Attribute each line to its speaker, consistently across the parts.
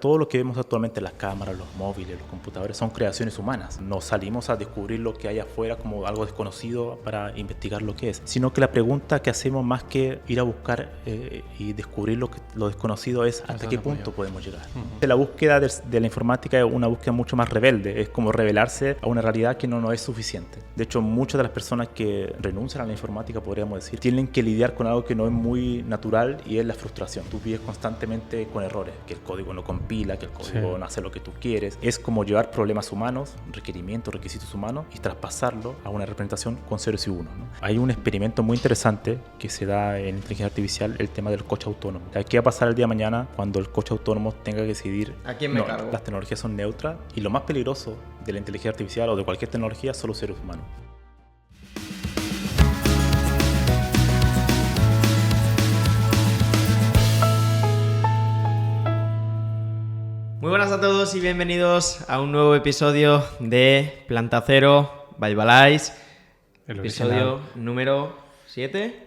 Speaker 1: Todo lo que vemos actualmente, las cámaras, los móviles, los computadores, son creaciones humanas. No salimos a descubrir lo que hay afuera como algo desconocido para investigar lo que es, sino que la pregunta que hacemos más que ir a buscar y descubrir lo desconocido es ¿hasta qué punto podemos llegar? La búsqueda de la informática es una búsqueda mucho más rebelde, es como rebelarse a una realidad que no es suficiente. De hecho, muchas de las personas que renuncian a la informática, podríamos decir, tienen que lidiar con algo que no es muy natural y es la frustración. Tú vives constantemente con errores, que el código no compila, que el código no hace lo que tú quieres. Es como llevar problemas humanos, requerimientos, requisitos humanos y traspasarlo a una representación con ceros y unos, ¿no? Hay un experimento muy interesante que se da en inteligencia artificial, el tema del coche autónomo. ¿Qué va a pasar el día de mañana cuando el coche autónomo tenga que decidir
Speaker 2: a quién me cargo?
Speaker 1: Las tecnologías son neutras y lo más peligroso de la inteligencia artificial o de cualquier tecnología son los seres humanos.
Speaker 2: Muy buenas a todos y bienvenidos a un nuevo episodio de Planta Cero by Balais. Episodio número 7,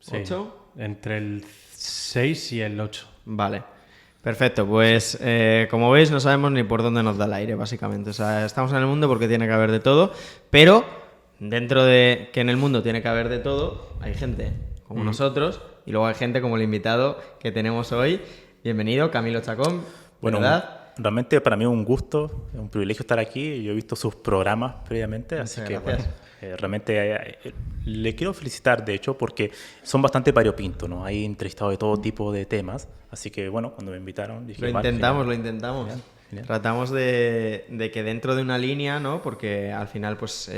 Speaker 3: sí,
Speaker 2: 8.
Speaker 3: Entre el 6 y el 8.
Speaker 2: Vale, perfecto. Pues como veis no sabemos ni por dónde nos da el aire, básicamente. O sea, estamos en el mundo porque tiene que haber de todo, pero dentro de que en el mundo tiene que haber de todo, hay gente como nosotros y luego hay gente como el invitado que tenemos hoy. Bienvenido, Camilo Chacón.
Speaker 1: Bueno,
Speaker 2: ¿verdad?
Speaker 1: Realmente para mí es un gusto, es un privilegio estar aquí. Yo he visto sus programas previamente,
Speaker 2: Muchas
Speaker 1: así que
Speaker 2: gracias.
Speaker 1: bueno, realmente le quiero felicitar, de hecho, porque son bastante variopintos, ¿no? Hay entrevistados de todo tipo de temas, así que bueno, cuando me invitaron dije...
Speaker 2: Lo intentamos.
Speaker 1: Genial.
Speaker 2: Tratamos de que dentro de una línea, ¿no? Porque al final pues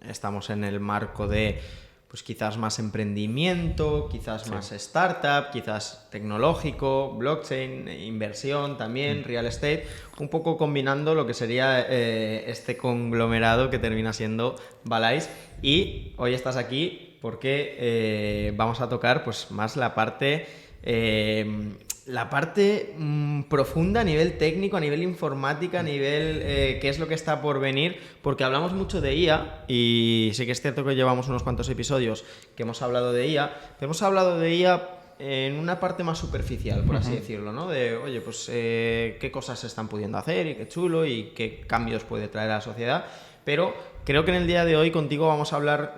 Speaker 2: estamos en el marco de pues quizás más emprendimiento, quizás más startup, quizás tecnológico, blockchain, inversión también, real estate, un poco combinando lo que sería este conglomerado que termina siendo Balais. Y hoy estás aquí porque vamos a tocar pues más la parte profunda a nivel técnico, a nivel informática, a nivel qué es lo que está por venir, porque hablamos mucho de IA y sí que es cierto que llevamos unos cuantos episodios que hemos hablado de IA, pero hemos hablado de IA en una parte más superficial, por así decirlo, ¿no? De, oye, pues qué cosas se están pudiendo hacer y qué chulo y qué cambios puede traer a la sociedad, pero creo que en el día de hoy contigo vamos a hablar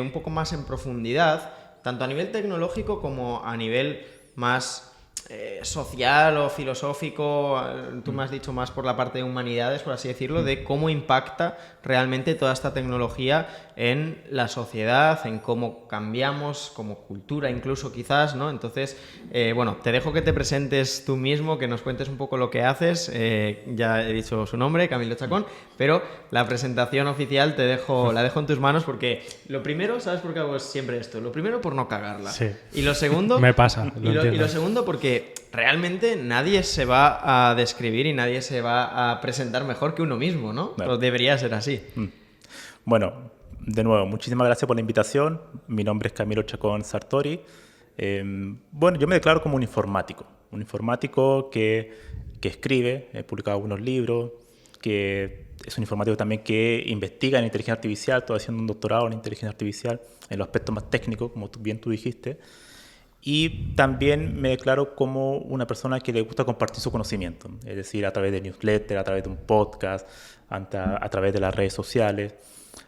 Speaker 2: un poco más en profundidad, tanto a nivel tecnológico como a nivel más social o filosófico. Tú me has dicho más por la parte de humanidades, por así decirlo, de cómo impacta realmente toda esta tecnología en la sociedad, en cómo cambiamos como cultura incluso quizás, ¿no? Entonces, bueno, te dejo que te presentes tú mismo, que nos cuentes un poco lo que haces. Ya he dicho su nombre, Camilo Chacón, pero la presentación oficial la dejo en tus manos porque lo primero, ¿sabes por qué hago siempre esto? Lo primero por no cagarla.
Speaker 3: Sí.
Speaker 2: Y lo segundo...
Speaker 3: Me pasa,
Speaker 2: y lo segundo porque realmente nadie se va a describir y nadie se va a presentar mejor que uno mismo, ¿no?
Speaker 1: Claro.
Speaker 2: O debería ser así.
Speaker 1: Bueno, de nuevo, muchísimas gracias por la invitación. Mi nombre es Camilo Chacón Sartori. Bueno, yo me declaro como un informático que escribe, he publicado algunos libros, que es un informático también que investiga en inteligencia artificial, estoy haciendo un doctorado en inteligencia artificial, en los aspectos más técnicos, como bien tú dijiste. Y también me declaro como una persona que le gusta compartir su conocimiento, es decir, a través de newsletter, a través de un podcast, a través de las redes sociales.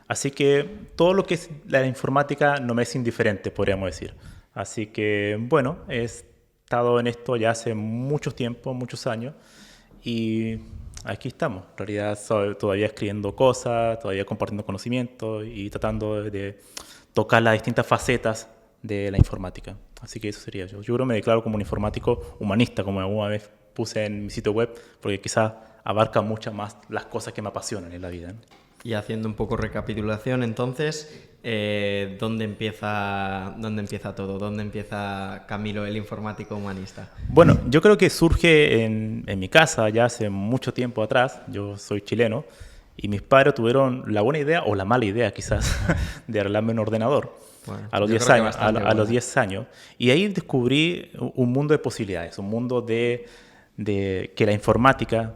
Speaker 1: Así que todo lo que es la informática no me es indiferente, podríamos decir. Así que, bueno, he estado en esto ya hace mucho tiempo, muchos años, y aquí estamos. En realidad, todavía escribiendo cosas, todavía compartiendo conocimiento y tratando de tocar las distintas facetas de la informática. Así que eso sería yo. Yo creo que me declaro como un informático humanista, como alguna vez puse en mi sitio web, porque quizás abarca muchas más las cosas que me apasionan en la vida, ¿no?
Speaker 2: Y haciendo un poco recapitulación, entonces, ¿dónde empieza todo? ¿Dónde empieza Camilo, el informático humanista?
Speaker 1: Bueno, yo creo que surge en mi casa ya hace mucho tiempo atrás. Yo soy chileno y mis padres tuvieron la buena idea, o la mala idea quizás, de arreglarme un ordenador.
Speaker 2: Bueno,
Speaker 1: a los 10 años, a los 10 años. Y ahí descubrí un mundo de posibilidades, un mundo de que la informática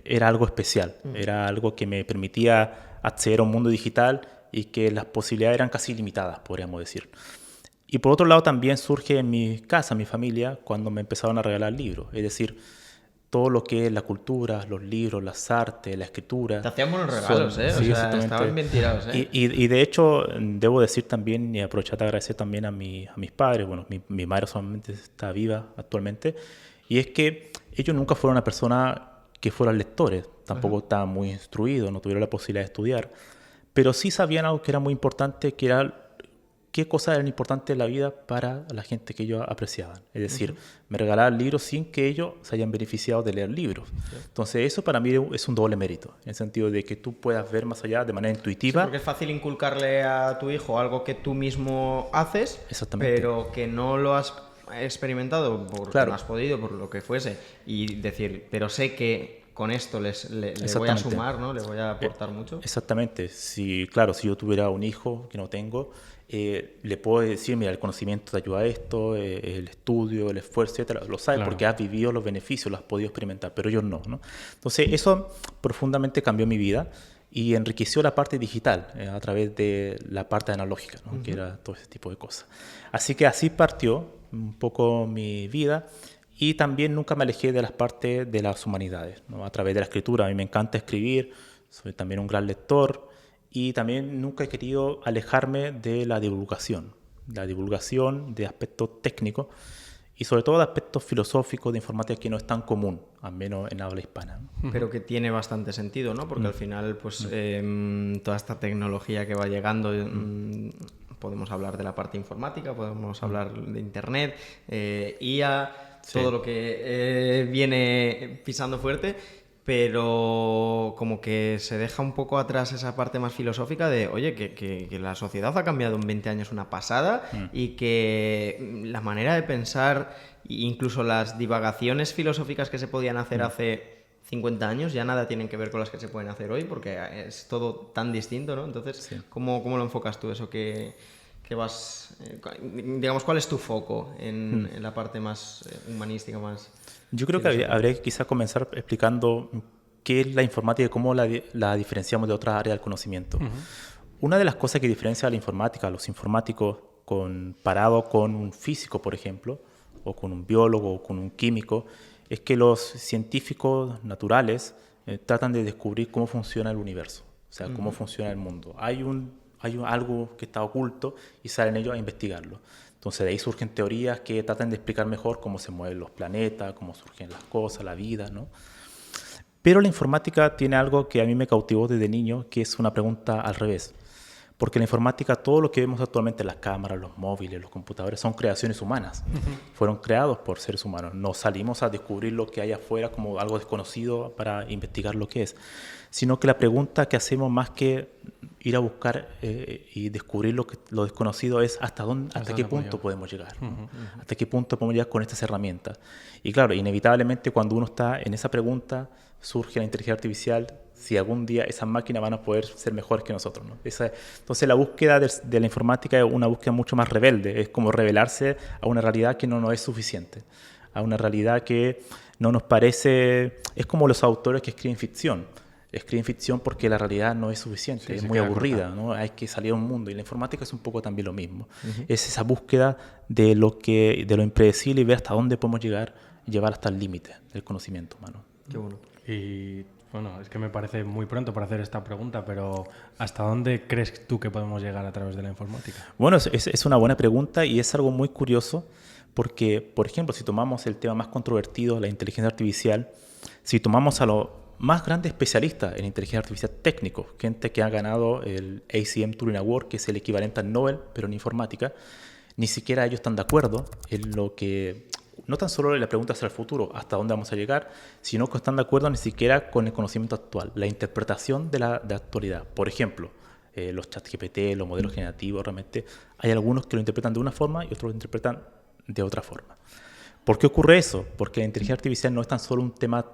Speaker 1: era algo especial, era algo que me permitía acceder a un mundo digital y que las posibilidades eran casi ilimitadas, podríamos decir. Y por otro lado también surge en mi casa, en mi familia, cuando me empezaron a regalar libros. Es decir, todo lo que es la cultura, los libros, las artes, la escritura.
Speaker 2: Te hacían buenos regalos, ¿eh?
Speaker 1: Sí,
Speaker 2: O sea,
Speaker 1: exactamente.
Speaker 2: estaban bien tirados, ¿eh?
Speaker 1: Y de hecho, debo decir también y aprovechar de agradecer también a mis padres. Bueno, mi madre solamente está viva actualmente. Y es que ellos nunca fueron una persona que fueran lectores. Tampoco estaban muy instruidos, no tuvieron la posibilidad de estudiar. Pero sí sabían algo que era muy importante, que era qué cosas eran importantes en la vida para la gente que ellos apreciaban. Es decir, me regalaban libros sin que ellos se hayan beneficiado de leer libros. Entonces eso para mí es un doble mérito, en el sentido de que tú puedas ver más allá de manera
Speaker 2: Sí,
Speaker 1: intuitiva.
Speaker 2: porque es fácil inculcarle a tu hijo algo que tú mismo haces,
Speaker 1: Exactamente.
Speaker 2: pero que no lo has experimentado porque
Speaker 1: Claro.
Speaker 2: no has podido, por lo que fuese, y decir, pero sé que con esto le voy a
Speaker 1: Exactamente.
Speaker 2: sumar, ¿no? Le voy a aportar mucho.
Speaker 1: Exactamente. Claro, si yo tuviera un hijo que no tengo, le puedo decir, mira, el conocimiento te ayuda a esto, el estudio, el esfuerzo, etcétera. Lo sabes
Speaker 3: Claro.
Speaker 1: porque has vivido los beneficios, los has podido experimentar, pero ellos no, ¿no? Entonces, eso profundamente cambió mi vida y enriqueció la parte digital a través de la parte analógica, ¿no? Que era todo ese tipo de cosas. Así que así partió un poco mi vida. Y también nunca me alejé de las partes de las humanidades, ¿no? A través de la escritura. A mí me encanta escribir, soy también un gran lector y también nunca he querido alejarme de la divulgación de aspectos técnicos y sobre todo de aspectos filosóficos de informática que no es tan común, al menos en habla hispana, ¿no?
Speaker 2: Pero que tiene bastante sentido, ¿no? Porque al final, pues toda esta tecnología que va llegando, podemos hablar de la parte informática, podemos hablar de internet, IA,
Speaker 1: Sí.
Speaker 2: todo lo que viene pisando fuerte, pero como que se deja un poco atrás esa parte más filosófica de, oye, que la sociedad ha cambiado en 20 años una pasada y que la manera de pensar, incluso las divagaciones filosóficas que se podían hacer hace 50 años ya nada tienen que ver con las que se pueden hacer hoy porque es todo tan distinto, ¿no? Entonces,
Speaker 1: Sí.
Speaker 2: ¿cómo lo enfocas tú eso que vas, digamos, cuál es tu foco en la parte más humanística, más...
Speaker 1: Yo creo que habría que quizás comenzar explicando qué es la informática y cómo la diferenciamos de otras áreas del conocimiento. Una de las cosas que diferencia a la informática, a los informáticos, comparado con un físico, por ejemplo, o con un biólogo o con un químico, es que los científicos naturales tratan de descubrir cómo funciona el universo, o sea, cómo funciona el mundo. Hay algo que está oculto y salen ellos a investigarlo. Entonces de ahí surgen teorías que tratan de explicar mejor cómo se mueven los planetas, cómo surgen las cosas, la vida, ¿no? Pero la informática tiene algo que a mí me cautivó desde niño, que es una pregunta al revés. Porque la informática, todo lo que vemos actualmente, las cámaras, los móviles, los computadores, son creaciones humanas. Fueron creados por seres humanos. No salimos a descubrir lo que hay afuera como algo desconocido para investigar lo que es. Sino que la pregunta que hacemos más que ir a buscar y descubrir lo desconocido es hasta qué punto podemos llegar. ¿No? Hasta qué punto podemos llegar con estas herramientas. Y claro, inevitablemente cuando uno está en esa pregunta, surge la inteligencia artificial, si algún día esas máquinas van a poder ser mejores que nosotros, ¿no? Entonces la búsqueda de la informática es una búsqueda mucho más rebelde, es como revelarse a una realidad que no nos es suficiente, a una realidad que no nos parece, es como los autores que escriben ficción porque la realidad no es suficiente,
Speaker 3: Sí,
Speaker 1: es
Speaker 3: se
Speaker 1: muy
Speaker 3: queda
Speaker 1: aburrida,
Speaker 3: corta.
Speaker 1: ¿no? Hay que salir a un mundo y la informática es un poco también lo mismo, es esa búsqueda de lo impredecible y ver hasta dónde podemos llegar, llevar hasta el límite del conocimiento humano.
Speaker 2: Qué bueno.
Speaker 3: Y bueno, es que me parece muy pronto para hacer esta pregunta, pero ¿hasta dónde crees tú que podemos llegar a través de la informática?
Speaker 1: Bueno, es una buena pregunta y es algo muy curioso porque, por ejemplo, si tomamos el tema más controvertido, la inteligencia artificial, si tomamos a los más grandes especialistas en inteligencia artificial técnicos, gente que ha ganado el ACM Turing Award, que es el equivalente al Nobel, pero en informática, ni siquiera ellos están de acuerdo en lo que... No tan solo la pregunta hacia el futuro, hasta dónde vamos a llegar, sino que están de acuerdo ni siquiera con el conocimiento actual, la interpretación de la actualidad. Por ejemplo, los ChatGPT, los modelos generativos, realmente hay algunos que lo interpretan de una forma y otros lo interpretan de otra forma. ¿Por qué ocurre eso? Porque la inteligencia artificial no es tan solo un tema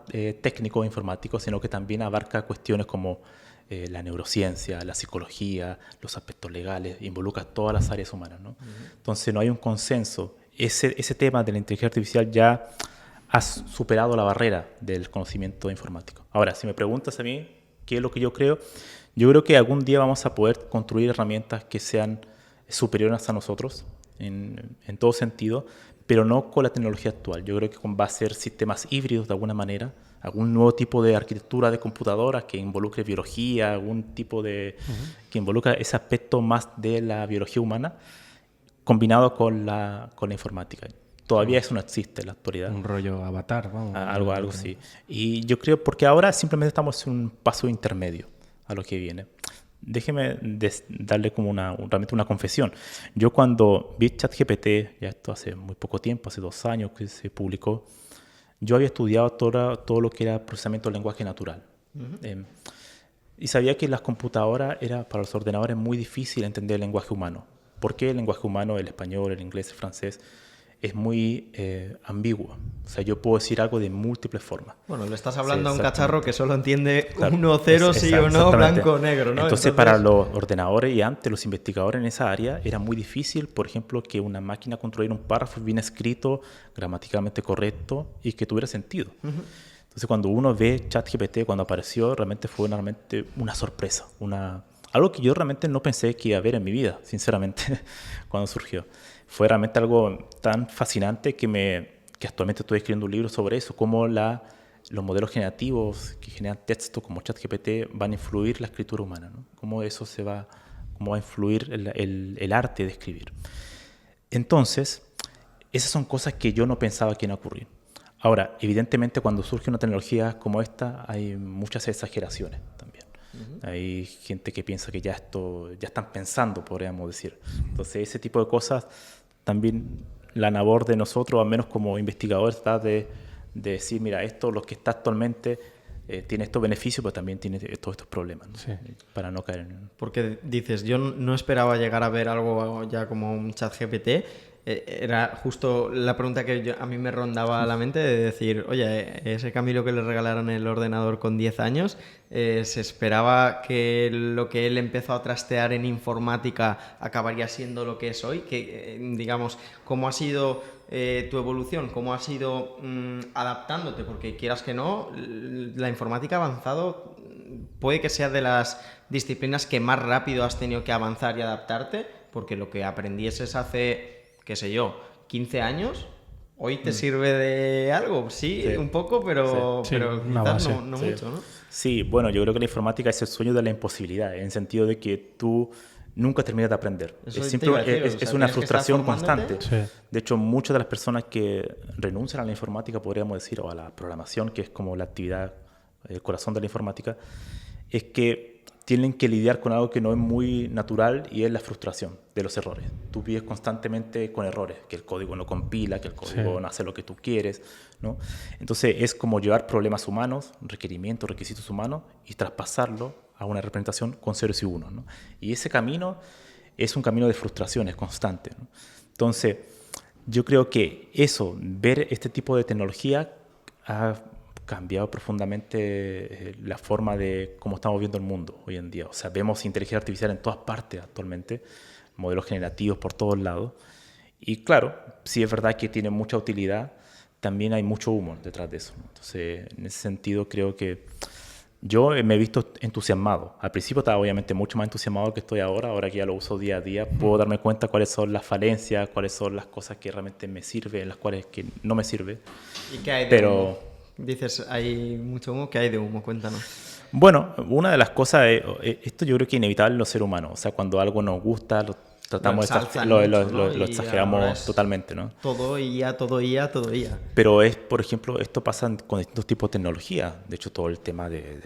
Speaker 1: técnico o informático, sino que también abarca cuestiones como la neurociencia, la psicología, los aspectos legales, involucra todas las áreas humanas, ¿no? Entonces no hay un consenso. Ese tema de la inteligencia artificial ya ha superado la barrera del conocimiento informático. Ahora, si me preguntas a mí qué es lo que yo creo que algún día vamos a poder construir herramientas que sean superiores a nosotros en todo sentido, pero no con la tecnología actual. Yo creo que va a ser sistemas híbridos de alguna manera, algún nuevo tipo de arquitectura de computadoras que involucre biología, algún tipo de... que involucra ese aspecto más de la biología humana combinado con la informática. Todavía eso no existe en la actualidad.
Speaker 3: Un rollo avatar, vamos.
Speaker 1: Algo así. Y yo creo, porque ahora simplemente estamos en un paso intermedio a lo que viene. Déjeme darle como realmente una confesión. Yo cuando vi ChatGPT, ya esto hace muy poco tiempo, hace 2 años que se publicó, yo había estudiado todo lo que era procesamiento del lenguaje natural. Y sabía que las computadoras para los ordenadores muy difícil entender el lenguaje humano. ¿Por qué el lenguaje humano, el español, el inglés, el francés, es muy ambiguo? O sea, yo puedo decir algo de múltiples formas.
Speaker 2: Bueno, le estás hablando a un
Speaker 1: exactamente.
Speaker 2: cachorro que solo entiende
Speaker 1: Claro,
Speaker 2: 1, 0, sí o no,
Speaker 1: exactamente.
Speaker 2: blanco o negro, ¿no?
Speaker 1: Entonces, para los ordenadores y antes los investigadores en esa área era muy difícil, por ejemplo, que una máquina construyera un párrafo bien escrito, gramaticalmente correcto y que tuviera sentido. Entonces, cuando uno ve ChatGPT, cuando apareció, realmente fue realmente una sorpresa, algo que yo realmente no pensé que iba a ver en mi vida, sinceramente, cuando surgió. Fue realmente algo tan fascinante que actualmente estoy escribiendo un libro sobre eso, cómo los modelos generativos que generan texto como ChatGPT van a influir en la escritura humana, ¿no? Cómo va a influir el arte de escribir. Entonces, esas son cosas que yo no pensaba que iban a ocurrir. Ahora, evidentemente, cuando surge una tecnología como esta, hay muchas exageraciones también. Hay gente que piensa que ya están pensando, podríamos decir. Entonces, ese tipo de cosas, también la labor de nosotros, al menos como investigadores, está de decir, mira, lo que está actualmente tiene estos beneficios, pero también tiene todos estos problemas, ¿no?
Speaker 3: Sí.
Speaker 1: Para no caer en...
Speaker 2: Porque dices, yo no esperaba llegar a ver algo ya como un ChatGPT. Era justo la pregunta que a mí me rondaba la mente de decir, oye, ese Camilo que le regalaron el ordenador con 10 años, se esperaba que lo que él empezó a trastear en informática acabaría siendo lo que es hoy, que digamos, ¿cómo ha sido tu evolución? ¿Cómo has ido adaptándote? Porque quieras que no, la informática ha avanzado, puede que sea de las disciplinas que más rápido has tenido que avanzar y adaptarte, porque lo que aprendieses hace, qué sé yo, 15 años, hoy te sirve de algo, sí, un poco, pero
Speaker 3: una
Speaker 2: quizás
Speaker 3: base.
Speaker 2: no mucho, ¿no?
Speaker 1: Sí, bueno, yo creo que la informática es el sueño de la imposibilidad, en el sentido de que tú nunca terminas de aprender.
Speaker 2: Eso
Speaker 1: Es,
Speaker 2: te iba a decir, o sea,
Speaker 1: es una
Speaker 2: tienes que estar
Speaker 1: frustración
Speaker 2: formándote.
Speaker 1: constante.
Speaker 3: Sí.
Speaker 1: De hecho, muchas de las personas que renuncian a la informática, podríamos decir, o a la programación, que es como la actividad, el corazón de la informática, es que tienen que lidiar con algo que no es muy natural y es la frustración de los errores. Tú vives constantemente con errores, que el código no compila, que el código no hace lo que tú quieres, ¿no? Entonces es como llevar problemas humanos, requerimientos, requisitos humanos y traspasarlo a una representación con ceros y unos, ¿no? Y ese camino es un camino de frustraciones constante, ¿no? Entonces yo creo que ver este tipo de tecnología ha cambiado profundamente la forma de cómo estamos viendo el mundo hoy en día. O sea, vemos inteligencia artificial en todas partes actualmente, modelos generativos por todos lados. Y claro, sí es verdad que tiene mucha utilidad, también hay mucho humo detrás de eso, ¿no? Entonces, en ese sentido creo que yo me he visto entusiasmado. Al principio estaba obviamente mucho más entusiasmado que estoy ahora que ya lo uso día a día, puedo darme cuenta cuáles son las falencias, cuáles son las cosas que realmente me sirven, las cuales que no me sirven.
Speaker 2: ¿Y qué hay de humo? Dices, hay mucho humo, ¿qué hay de humo? Cuéntanos.
Speaker 1: Bueno, una de las cosas, esto yo creo que es inevitable en los seres humanos. O sea, cuando algo nos gusta, tratamos
Speaker 2: lo
Speaker 1: lo exageramos totalmente, ¿no?
Speaker 2: Todo IA, todo IA, todo IA.
Speaker 1: Pero por ejemplo, esto pasa con distintos tipos de tecnología. De hecho, todo el tema de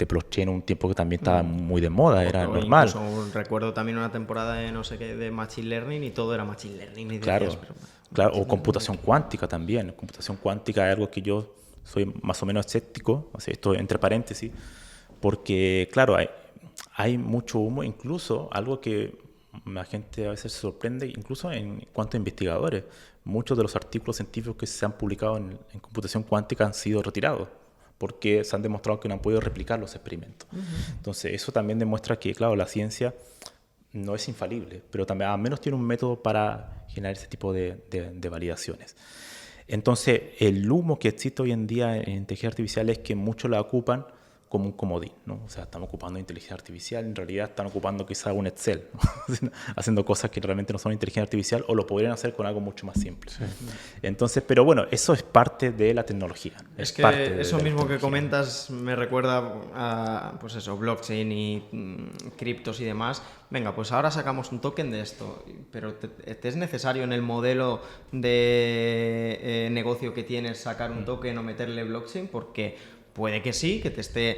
Speaker 1: blockchain, un tiempo que también estaba muy de moda, era normal.
Speaker 2: Incluso recuerdo también una temporada de no sé qué, de Machine Learning y todo era Machine Learning. Y
Speaker 1: Claro,
Speaker 2: decías,
Speaker 1: claro, o computación cuántica también. Computación cuántica es algo que yo soy más o menos escéptico, así, esto entre paréntesis, porque claro, hay mucho humo, incluso algo que la gente a veces se sorprende, incluso en cuanto a investigadores. Muchos de los artículos científicos que se han publicado en computación cuántica han sido retirados porque se han demostrado que no han podido replicar los experimentos. Entonces, eso también demuestra que, claro, la ciencia no es infalible, pero también al menos tiene un método para generar ese tipo de validaciones. Entonces, el humo que existe hoy en día en inteligencia artificial es que muchos la ocupan como un comodín, ¿no? O sea, están ocupando inteligencia artificial, en realidad están ocupando quizá un Excel, ¿no? Haciendo cosas que realmente no son inteligencia artificial o lo podrían hacer con algo mucho más simple. Sí. Entonces, pero bueno, eso es parte de la tecnología.
Speaker 2: Es que eso mismo que comentas me recuerda a, pues eso, blockchain y criptos y demás. Venga, pues ahora sacamos un token de esto, pero ¿te es necesario en el modelo de negocio que tienes sacar un token o meterle blockchain? Porque puede que sí, que te esté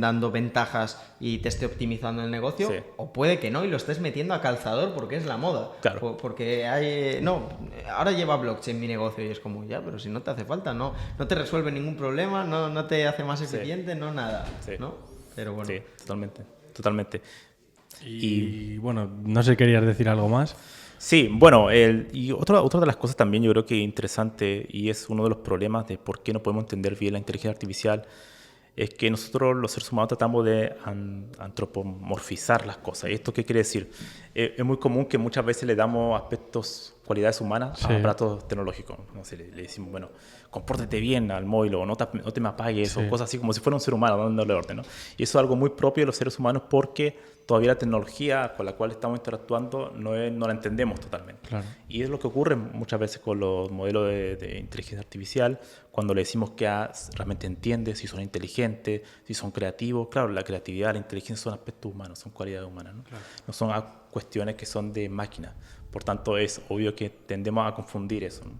Speaker 2: dando ventajas y te esté optimizando el negocio, sí. O puede que no y lo estés metiendo a calzador porque es la moda.
Speaker 1: Claro.
Speaker 2: Porque hay... No, ahora lleva blockchain mi negocio y es como, ya, pero si no te hace falta, no te resuelve ningún problema, no te hace más eficiente, sí. No nada, sí. ¿No? Pero bueno.
Speaker 1: Sí, totalmente.
Speaker 3: Y bueno, no sé, ¿querías decir algo más?
Speaker 1: Sí, bueno, y otra de las cosas también yo creo que es interesante y es uno de los problemas de por qué no podemos entender bien la inteligencia artificial es que nosotros los seres humanos tratamos de antropomorfizar las cosas. ¿Y esto qué quiere decir? Es muy común que muchas veces le damos aspectos, cualidades humanas a aparatos tecnológicos. No sé, le decimos, bueno, compórtate bien al móvil o no te me apagues o cosas así como si fuera un ser humano dándole orden, ¿no? Y eso es algo muy propio de los seres humanos porque todavía la tecnología con la cual estamos interactuando no la entendemos totalmente.
Speaker 3: Claro.
Speaker 1: Y es lo que ocurre muchas veces con los modelos de inteligencia artificial, cuando le decimos que realmente entiende, si son inteligentes, si son creativos. Claro, la creatividad, la inteligencia son aspectos humanos, son cualidades humanas, ¿no? Claro. No son cuestiones que son de máquina. Por tanto, es obvio que tendemos a confundir eso, ¿no?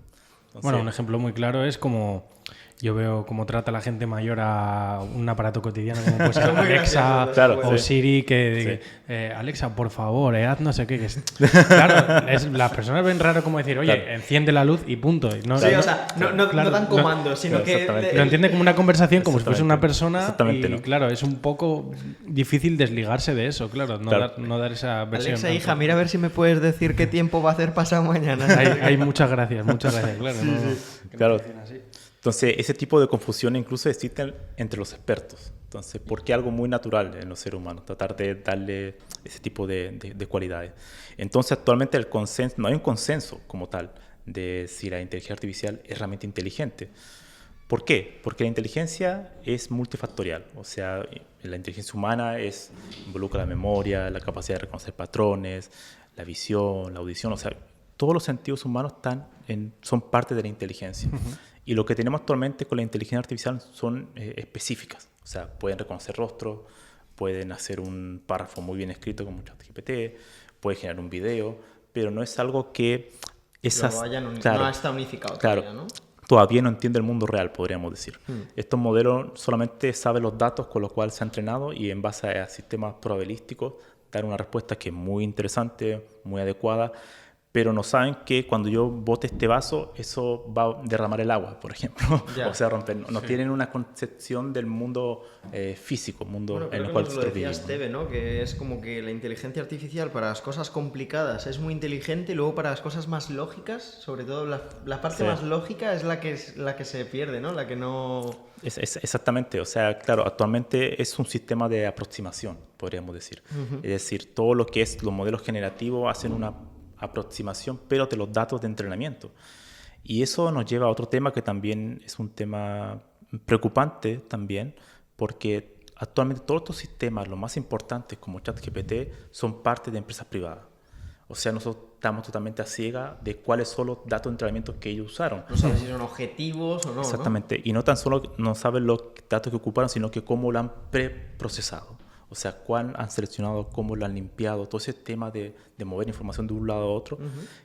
Speaker 1: Entonces,
Speaker 3: bueno, un ejemplo muy claro es como yo veo cómo trata la gente mayor a un aparato cotidiano como puede ser Alexa o Siri, que Alexa, por favor, haz no sé qué. Claro, las personas ven raro como decir, oye, enciende la luz y punto.
Speaker 2: No, o sea, no dan comandos, sino que...
Speaker 3: Lo entiende como una conversación, como si fuese una persona y claro, es un poco difícil desligarse de eso, claro, no dar esa versión.
Speaker 2: Alexa, hija, mira a ver si me puedes decir qué tiempo va a hacer pasado mañana.
Speaker 3: Hay muchas gracias, claro.
Speaker 1: Claro. Entonces, ese tipo de confusión incluso existe entre los expertos. Entonces, porque es algo muy natural en los seres humanos, tratar de darle ese tipo de cualidades. Entonces, actualmente no hay un consenso como tal de si la inteligencia artificial es realmente inteligente. ¿Por qué? Porque la inteligencia es multifactorial. O sea, la inteligencia humana involucra la memoria, la capacidad de reconocer patrones, la visión, la audición. O sea, todos los sentidos humanos son parte de la inteligencia. Uh-huh. Y lo que tenemos actualmente con la inteligencia artificial son específicas. O sea, pueden reconocer rostros, pueden hacer un párrafo muy bien escrito como ChatGPT, pueden generar un video, pero no es algo que...
Speaker 2: no está unificado todavía, ¿no?
Speaker 1: Todavía no entiende el mundo real, podríamos decir. Estos modelos solamente saben los datos con los cuales se ha entrenado y en base a sistemas probabilísticos dar una respuesta que es muy interesante, muy adecuada, pero no saben que cuando yo bote este vaso, eso va a derramar el agua, por ejemplo. O sea, romper. No tienen una concepción del mundo físico, mundo en el cual nosotros vivimos.
Speaker 2: Lo decía Esteve, ¿no? Que es como que la inteligencia artificial para las cosas complicadas es muy inteligente y luego para las cosas más lógicas, sobre todo la parte más lógica es la que se pierde, ¿no? La que no...
Speaker 1: Exactamente. O sea, claro, actualmente es un sistema de aproximación, podríamos decir. Uh-huh. Es decir, todo lo que es los modelos generativos hacen una aproximación, pero de los datos de entrenamiento. Y eso nos lleva a otro tema que también es un tema preocupante también, porque actualmente todos estos sistemas, los más importantes como ChatGPT, son parte de empresas privadas. O sea, nosotros estamos totalmente a ciegas de cuáles son los datos de entrenamiento que ellos usaron.
Speaker 2: No sabes si son objetivos o no.
Speaker 1: Exactamente. ¿No? Y no tan solo no saben los datos que ocuparon, sino que cómo lo han preprocesado. O sea, cuán han seleccionado, cómo lo han limpiado, todo ese tema de mover información de un lado a otro,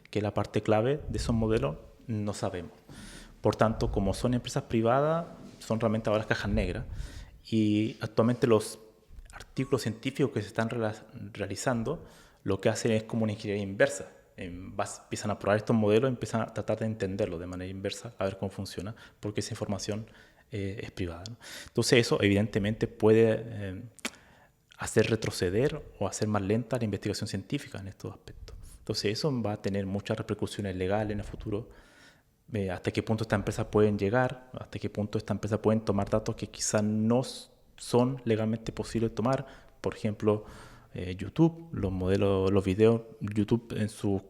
Speaker 1: que es la parte clave de esos modelos, no sabemos. Por tanto, como son empresas privadas, son realmente ahora cajas negras. Y actualmente los artículos científicos que se están realizando, lo que hacen es como una ingeniería inversa. Empiezan a probar estos modelos, empiezan a tratar de entenderlo de manera inversa, a ver cómo funciona, porque esa información es privada, ¿no? Entonces eso evidentemente puede... hacer retroceder o hacer más lenta la investigación científica en estos aspectos. Entonces eso va a tener muchas repercusiones legales en el futuro, hasta qué punto estas empresas pueden llegar, hasta qué punto estas empresas pueden tomar datos que quizás no son legalmente posibles tomar. Por ejemplo, YouTube, los videos, YouTube en su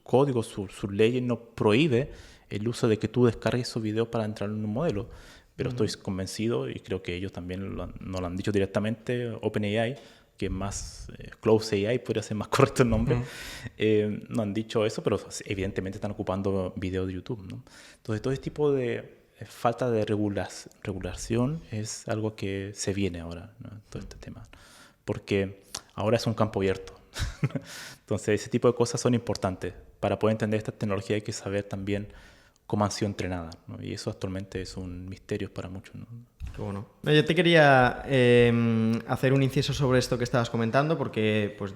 Speaker 1: código, sus leyes no prohíbe el uso de que tú descargues esos videos para entrar en un modelo. pero estoy convencido, y creo que ellos también nos lo han dicho directamente, OpenAI, que es más Close AI, podría ser más correcto el nombre, no han dicho eso, pero evidentemente están ocupando videos de YouTube, ¿no? Entonces, todo este tipo de falta de regulación es algo que se viene ahora, ¿no? Todo este tema, porque ahora es un campo abierto. Entonces, ese tipo de cosas son importantes. Para poder entender esta tecnología hay que saber también cómo han sido entrenadas, ¿no? Y eso actualmente es un misterio para muchos, ¿no?
Speaker 2: Qué bueno. Yo te quería hacer un inciso sobre esto que estabas comentando, porque pues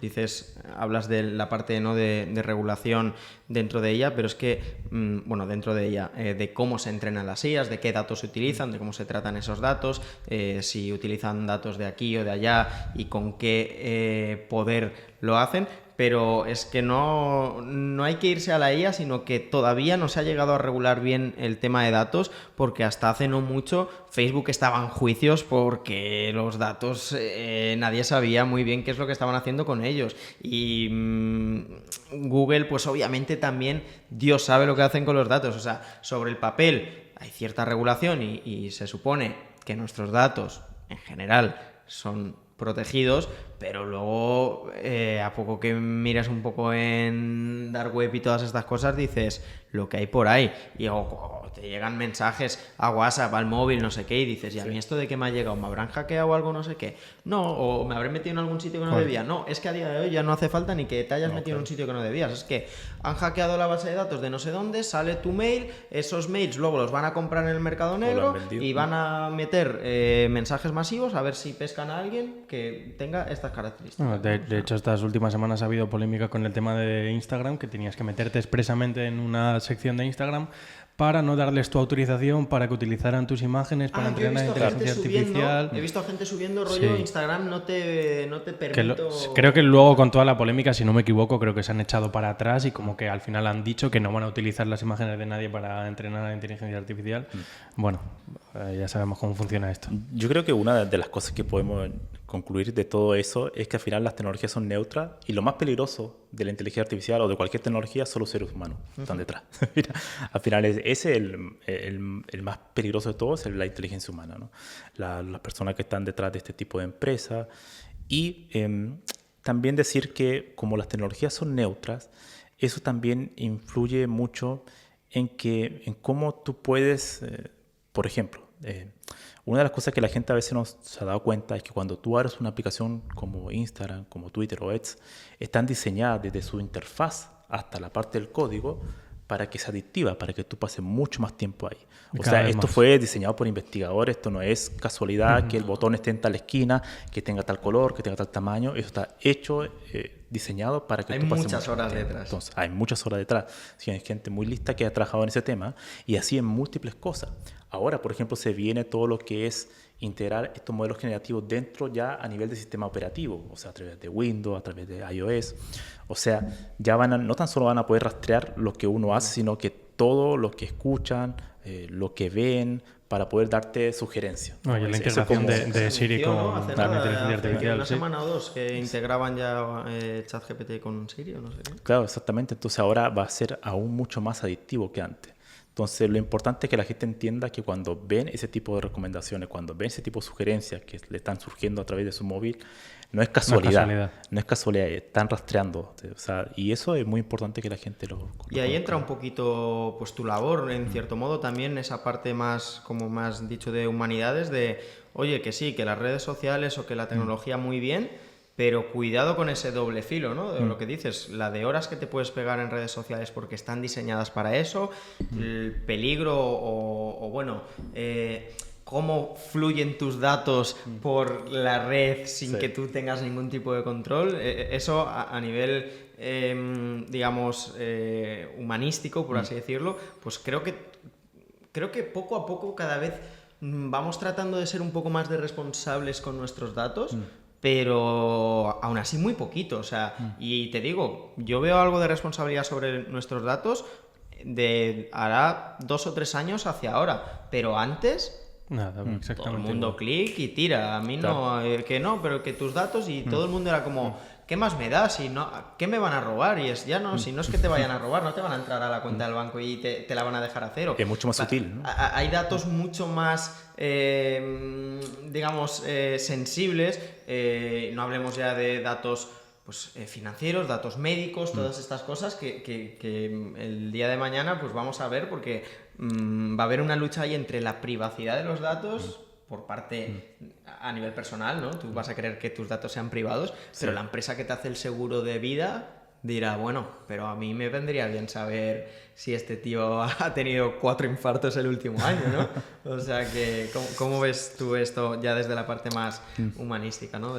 Speaker 2: hablas de la parte, ¿no?, de regulación dentro de ella, pero es que, dentro de ella, de cómo se entrenan las IAs, de qué datos se utilizan, de cómo se tratan esos datos, si utilizan datos de aquí o de allá y con qué poder lo hacen. Pero es que no hay que irse a la IA, sino que todavía no se ha llegado a regular bien el tema de datos, porque hasta hace no mucho Facebook estaba en juicios porque los datos nadie sabía muy bien qué es lo que estaban haciendo con ellos. Y Google, pues obviamente también Dios sabe lo que hacen con los datos. O sea, sobre el papel hay cierta regulación y se supone que nuestros datos en general son protegidos, pero luego a poco que miras un poco en Dark Web y todas estas cosas, dices lo que hay por ahí, y te llegan mensajes a WhatsApp, al móvil, no sé qué, y dices, ¿y a mí esto de qué me ha llegado? ¿Me habrán hackeado algo, no sé qué? No, o me habré metido en algún sitio que no debía. No, es que a día de hoy ya no hace falta ni que te hayas metido en un sitio que no debías, es que han hackeado la base de datos de no sé dónde, sale tu mail, esos mails luego los van a comprar en el mercado negro y van a meter mensajes masivos a ver si pescan a alguien que tenga estas características.
Speaker 3: De hecho, estas últimas semanas ha habido polémica con el tema de Instagram, que tenías que meterte expresamente en una sección de Instagram para no darles tu autorización para que utilizaran tus imágenes para entrenar inteligencia artificial.
Speaker 2: He visto a gente subiendo rollo, sí. Instagram no te permito...
Speaker 3: Creo que luego con toda la polémica, si no me equivoco, creo que se han echado para atrás y como que al final han dicho que no van a utilizar las imágenes de nadie para entrenar a inteligencia artificial. Bueno, ya sabemos cómo funciona esto.
Speaker 1: Yo creo que una de las cosas que podemos concluir de todo eso es que al final las tecnologías son neutras y lo más peligroso de la inteligencia artificial o de cualquier tecnología son los seres humanos que están detrás. Mira, al final ese es el más peligroso de todos, es la inteligencia humana, ¿no? Las personas que están detrás de este tipo de empresas. Y también decir que como las tecnologías son neutras, eso también influye mucho en cómo tú puedes, por ejemplo, una de las cosas que la gente a veces no se ha dado cuenta es que cuando tú abres una aplicación como Instagram, como Twitter o X, están diseñadas desde su interfaz hasta la parte del código para que sea adictiva, para que tú pases mucho más tiempo ahí. O sea, esto fue diseñado por investigadores, esto no es casualidad que el botón esté en tal esquina, que tenga tal color, que tenga tal tamaño, eso está hecho, diseñado para que tú pases
Speaker 2: muchas horas detrás.
Speaker 1: Entonces, hay muchas horas detrás. Sí, hay gente muy lista que ha trabajado en ese tema y así en múltiples cosas. Ahora, por ejemplo, se viene todo lo que es integrar estos modelos generativos dentro ya a nivel de sistema operativo, o sea, a través de Windows, a través de iOS. O sea, ya no tan solo van a poder rastrear lo que uno hace, sino que todo lo que escuchan, lo que ven, para poder darte sugerencias.
Speaker 3: Oye, la integración de Siri con la inteligencia artificial.
Speaker 2: Una semana o dos que integraban ya ChatGPT con Siri o no sé qué.
Speaker 1: Claro, exactamente. Entonces ahora va a ser aún mucho más adictivo que antes. Entonces, lo importante es que la gente entienda que cuando ven ese tipo de recomendaciones, cuando ven ese tipo de sugerencias que le están surgiendo a través de su móvil, no es casualidad. No es casualidad, están rastreando. O sea, y eso es muy importante que la gente lo conozca.
Speaker 2: Y ahí entra un poquito pues tu labor, en cierto modo, también esa parte más, como más dicho, de humanidades, de, oye, que sí, que las redes sociales o que la tecnología muy bien, pero cuidado con ese doble filo, ¿no? De lo que dices, la de horas que te puedes pegar en redes sociales porque están diseñadas para eso, el peligro o bueno, cómo fluyen tus datos por la red sin que tú tengas ningún tipo de control. Eso a nivel, digamos, humanístico, por así decirlo, pues creo que poco a poco cada vez vamos tratando de ser un poco más de responsables con nuestros datos, pero aún así muy poquito, o sea, y te digo, yo veo algo de responsabilidad sobre nuestros datos de hará 2 o 3 años hacia ahora, pero antes
Speaker 3: nada, exactamente
Speaker 2: todo el mundo clic y tira, a mí no, que no, pero que tus datos y todo el mundo era como ¿qué más me da? Si no, ¿qué me van a robar? Y es, ya no, si no es que te vayan a robar, no te van a entrar a la cuenta del banco y te la van a dejar a cero.
Speaker 1: Es mucho más sutil, ¿no?
Speaker 2: Hay datos mucho más, digamos, sensibles. No hablemos ya de datos pues, financieros, datos médicos, todas estas cosas que el día de mañana pues vamos a ver, porque va a haber una lucha ahí entre la privacidad de los datos por parte a nivel personal, ¿no? Tú vas a querer que tus datos sean privados, pero la empresa que te hace el seguro de vida dirá, bueno, pero a mí me vendría bien saber si este tío ha tenido 4 infartos el último año, ¿no? O sea que, ¿cómo ves tú esto ya desde la parte más humanística, ¿no?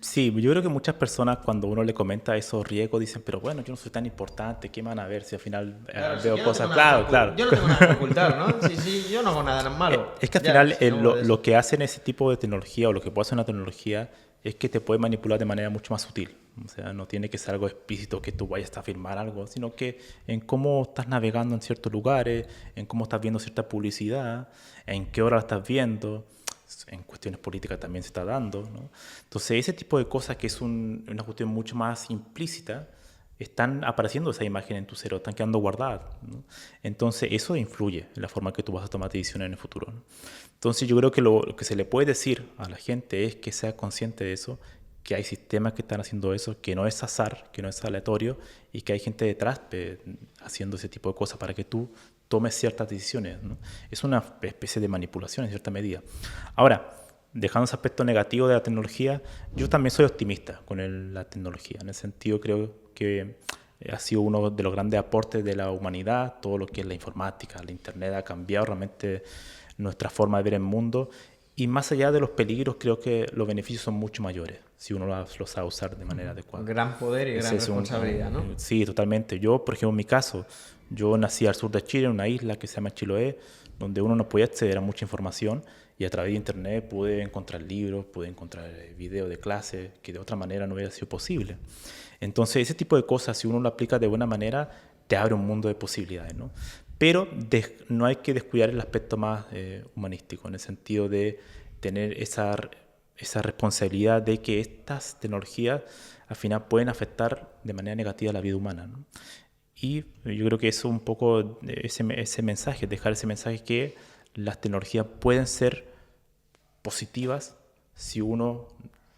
Speaker 1: Sí, yo creo que muchas personas cuando uno le comenta esos riesgos dicen, pero bueno, yo no soy tan importante, ¿qué me van a ver si al final veo cosas? Claro.
Speaker 2: Yo no tengo nada que ocultar, ¿no? Sí, yo no hago nada malo.
Speaker 1: Es que al final lo que hacen ese tipo de tecnología o lo que puede hacer una tecnología es que te puede manipular de manera mucho más sutil. O sea, no tiene que ser algo explícito que tú vayas a afirmar algo, sino que en cómo estás navegando en ciertos lugares, en cómo estás viendo cierta publicidad, en qué hora la estás viendo, en cuestiones políticas también se está dando, ¿no? Entonces, ese tipo de cosas que es una cuestión mucho más implícita, están apareciendo esa imagen en tu cerebro, están quedando guardadas, ¿no? Entonces, eso influye en la forma que tú vas a tomar decisiones en el futuro, ¿no? Entonces, yo creo que lo que se le puede decir a la gente es que sea consciente de eso, que hay sistemas que están haciendo eso, que no es azar, que no es aleatorio y que hay gente detrás haciendo ese tipo de cosas para que tú tomes ciertas decisiones, ¿no? Es una especie de manipulación en cierta medida. Ahora, dejando ese aspecto negativo de la tecnología, yo también soy optimista con la tecnología. En ese sentido, creo que ha sido uno de los grandes aportes de la humanidad. Todo lo que es la informática, la internet ha cambiado realmente nuestra forma de ver el mundo. Y más allá de los peligros, creo que los beneficios son mucho mayores si uno los sabe usar de manera adecuada.
Speaker 2: Gran poder y gran responsabilidad, ¿no?
Speaker 1: Sí, totalmente. Yo, por ejemplo, en mi caso, yo nací al sur de Chile, en una isla que se llama Chiloé, donde uno no podía acceder a mucha información y a través de internet pude encontrar libros, pude encontrar videos de clases que de otra manera no hubiera sido posible. Entonces, ese tipo de cosas, si uno lo aplica de buena manera, te abre un mundo de posibilidades, ¿no? Pero no hay que descuidar el aspecto más humanístico, en el sentido de tener esa responsabilidad de que estas tecnologías al final pueden afectar de manera negativa la vida humana, ¿no? Y yo creo que eso un poco ese mensaje, dejar ese mensaje que las tecnologías pueden ser positivas si uno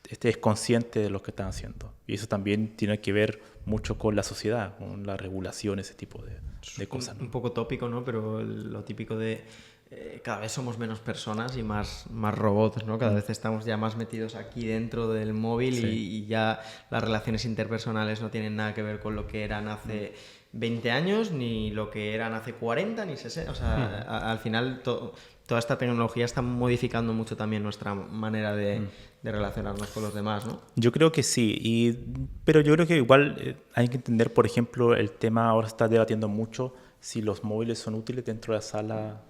Speaker 1: es consciente de lo que están haciendo. Y eso también tiene que ver mucho con la sociedad, con la regulación, ese tipo de cosas, ¿no?
Speaker 2: Un poco tópico, ¿no? Pero lo típico de cada vez somos menos personas y más robots, ¿no? Cada vez estamos ya más metidos aquí dentro del móvil, sí. y ya las relaciones interpersonales no tienen nada que ver con lo que eran hace 20 años, ni lo que eran hace 40, ni 60. O sea, al final toda esta tecnología está modificando mucho también nuestra manera de relacionarnos con los demás, ¿no?
Speaker 1: Yo creo que sí, pero yo creo que igual hay que entender, por ejemplo, el tema ahora está debatiendo mucho si los móviles son útiles dentro de la sala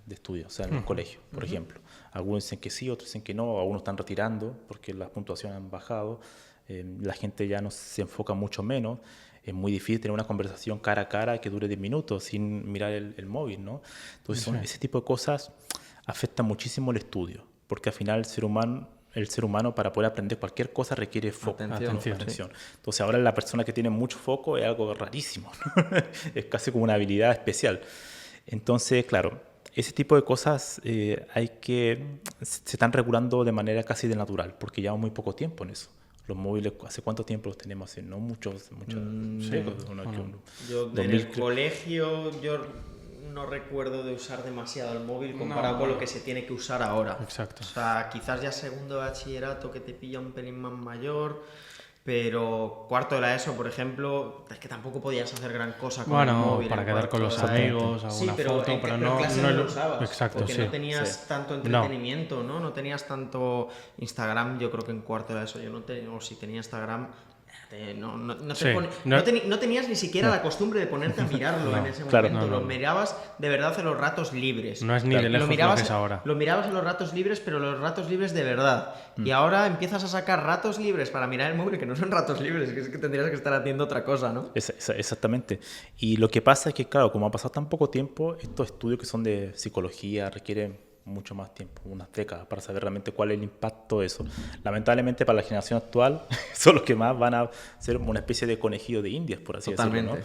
Speaker 1: de estudio, o sea, en el colegio, por ejemplo. Algunos dicen que sí, otros dicen que no, algunos están retirando porque las puntuaciones han bajado, la gente ya no se enfoca mucho menos. Es muy difícil tener una conversación cara a cara que dure 10 minutos sin mirar el móvil, ¿no? Entonces, ese tipo de cosas afectan muchísimo el estudio, porque al final el ser humano para poder aprender cualquier cosa requiere foco, atención. Sí. Entonces ahora la persona que tiene mucho foco es algo rarísimo, ¿no? Es casi como una habilidad especial. Entonces, claro, ese tipo de cosas se están regulando de manera casi de natural, porque llevamos muy poco tiempo en eso. Los móviles, ¿hace cuánto tiempo los tenemos? No muchos.
Speaker 2: Yo en el colegio no recuerdo de usar demasiado el móvil comparado con lo que se tiene que usar ahora.
Speaker 3: Exacto.
Speaker 2: O sea, quizás ya segundo de bachillerato que te pilla un pelín más mayor, pero cuarto de la ESO, por ejemplo, es que tampoco podías hacer gran cosa con el móvil.
Speaker 3: Para quedar con los amigos, alguna foto, pero no
Speaker 2: lo usabas.
Speaker 3: Exacto,
Speaker 2: porque no tenías tanto entretenimiento, ¿no? No tenías tanto Instagram. Yo creo que en cuarto de la ESO yo no tenía, o si tenía Instagram, no tenías ni siquiera la costumbre de ponerte a mirarlo en ese momento. Lo mirabas de verdad en los ratos libres.
Speaker 3: No es ni de lejos lo que es ahora.
Speaker 2: Lo mirabas en los ratos libres, pero los ratos libres de verdad. Y ahora empiezas a sacar ratos libres para mirar el móvil, que no son ratos libres, que es que tendrías que estar haciendo otra cosa, ¿no?
Speaker 1: Exactamente. Y lo que pasa es que, claro, como ha pasado tan poco tiempo, estos estudios que son de psicología requieren mucho más tiempo, unas décadas, para saber realmente cuál es el impacto de eso. Lamentablemente para la generación actual son los que más van a ser una especie de conejillo de indias, por así decirlo, ¿no?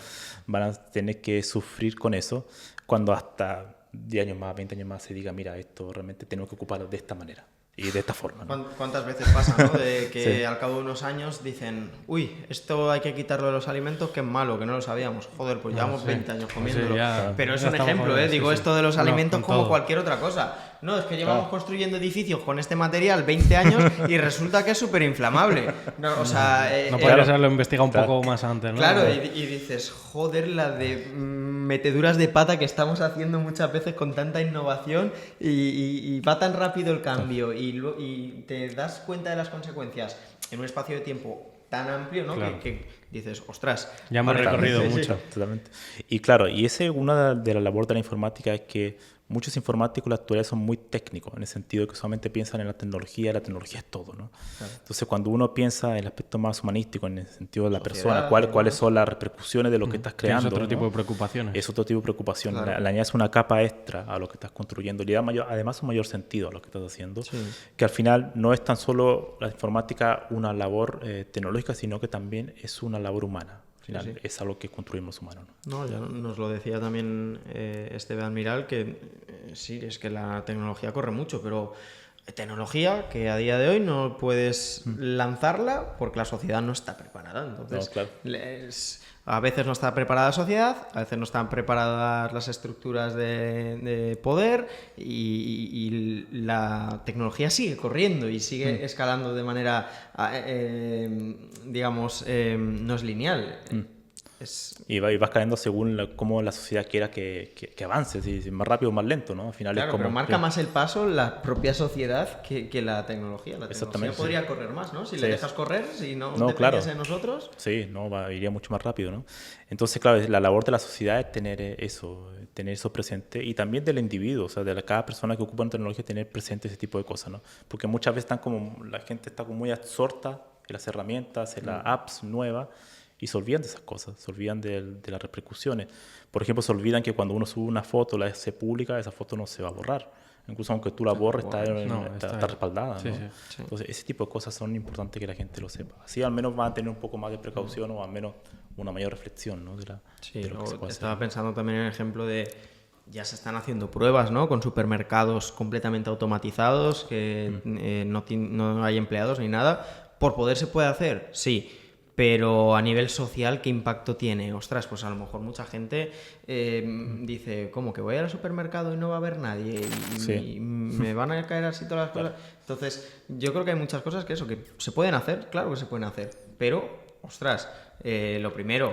Speaker 1: Van a tener que sufrir con eso cuando hasta 10 años más, 20 años más se diga, mira, esto realmente tenemos que ocuparlo de esta manera. Y de esta forma, ¿no?
Speaker 2: ¿Cuántas veces pasa, ¿no? De que al cabo de unos años dicen, uy, esto hay que quitarlo de los alimentos, que es malo, que no lo sabíamos. Joder, pues llevamos 20 años comiéndolo. Pero es un ejemplo, ¿eh? Digo esto de los alimentos como cualquier otra cosa. No, es que llevamos construyendo edificios con este material 20 años y resulta que es súper inflamable. No, o sea,
Speaker 3: no podrías haberlo investigado un poco más antes, ¿no?
Speaker 2: Claro, y dices, joder, la de meteduras de pata que estamos haciendo muchas veces con tanta innovación y va tan rápido el cambio y te das cuenta de las consecuencias en un espacio de tiempo tan amplio, ¿no?
Speaker 3: Claro.
Speaker 2: Que dices, ostras.
Speaker 3: Ya hemos recorrido mucho.
Speaker 1: Totalmente. Y claro, y esa es una de las labores de la informática, es que muchos informáticos en la actualidad son muy técnicos, en el sentido de que solamente piensan en la tecnología es todo, ¿no? Claro. Entonces, cuando uno piensa en el aspecto más humanístico, en el sentido de la persona, cuáles son las repercusiones de lo que estás creando.
Speaker 3: Es otro tipo de preocupaciones.
Speaker 1: Es otro tipo de preocupación. Claro. Le añades una capa extra a lo que estás construyendo. Le da además un mayor sentido a lo que estás haciendo, que al final no es tan solo la informática una labor tecnológica, sino que también es una labor humana. Al final es algo que construimos humanos, ¿no?
Speaker 2: Ya nos lo decía también Esteve Admiral, que sí, es que la tecnología corre mucho, pero tecnología que a día de hoy no puedes lanzarla porque la sociedad no está preparada. Entonces, a veces no está preparada la sociedad, a veces no están preparadas las estructuras de poder y la tecnología sigue corriendo y sigue escalando de manera, digamos, no es lineal.
Speaker 1: Y vas cayendo según cómo la sociedad quiera que avance, si más rápido o más lento, ¿no? Al final
Speaker 2: claro,
Speaker 1: es como
Speaker 2: pero marca más el paso la propia sociedad que la tecnología. La tecnología podría correr más, ¿no? Si le dejas correr, si no dependiese de nosotros.
Speaker 1: Sí, iría mucho más rápido, ¿no? Entonces, claro, la labor de la sociedad es tener eso presente, y también del individuo, o sea, de cada persona que ocupa una tecnología, tener presente ese tipo de cosas, ¿no? Porque muchas veces la gente está como muy absorta en las herramientas, en las apps nuevas, y se olvidan de esas cosas, se olvidan de las repercusiones. Por ejemplo, se olvidan que cuando uno sube una foto, la hace pública, esa foto no se va a borrar. Incluso aunque tú la borres, está respaldada, ¿no? Entonces, ese tipo de cosas son importantes que la gente lo sepa. Así al menos van a tener un poco más de precaución o al menos una mayor reflexión, ¿no? de lo que se puede
Speaker 2: estaba
Speaker 1: hacer.
Speaker 2: pensando también en el ejemplo de... Ya se están haciendo pruebas, ¿no? Con supermercados completamente automatizados, que no hay empleados ni nada. ¿Por poder se puede hacer? Sí. Pero a nivel social, ¿qué impacto tiene? Ostras, pues a lo mejor mucha gente dice, ¿cómo? ¿Que voy al supermercado y no va a haber nadie? Y me van a caer así todas las cosas. Entonces, yo creo que hay muchas cosas que se pueden hacer, claro que se pueden hacer. Pero, ostras, lo primero,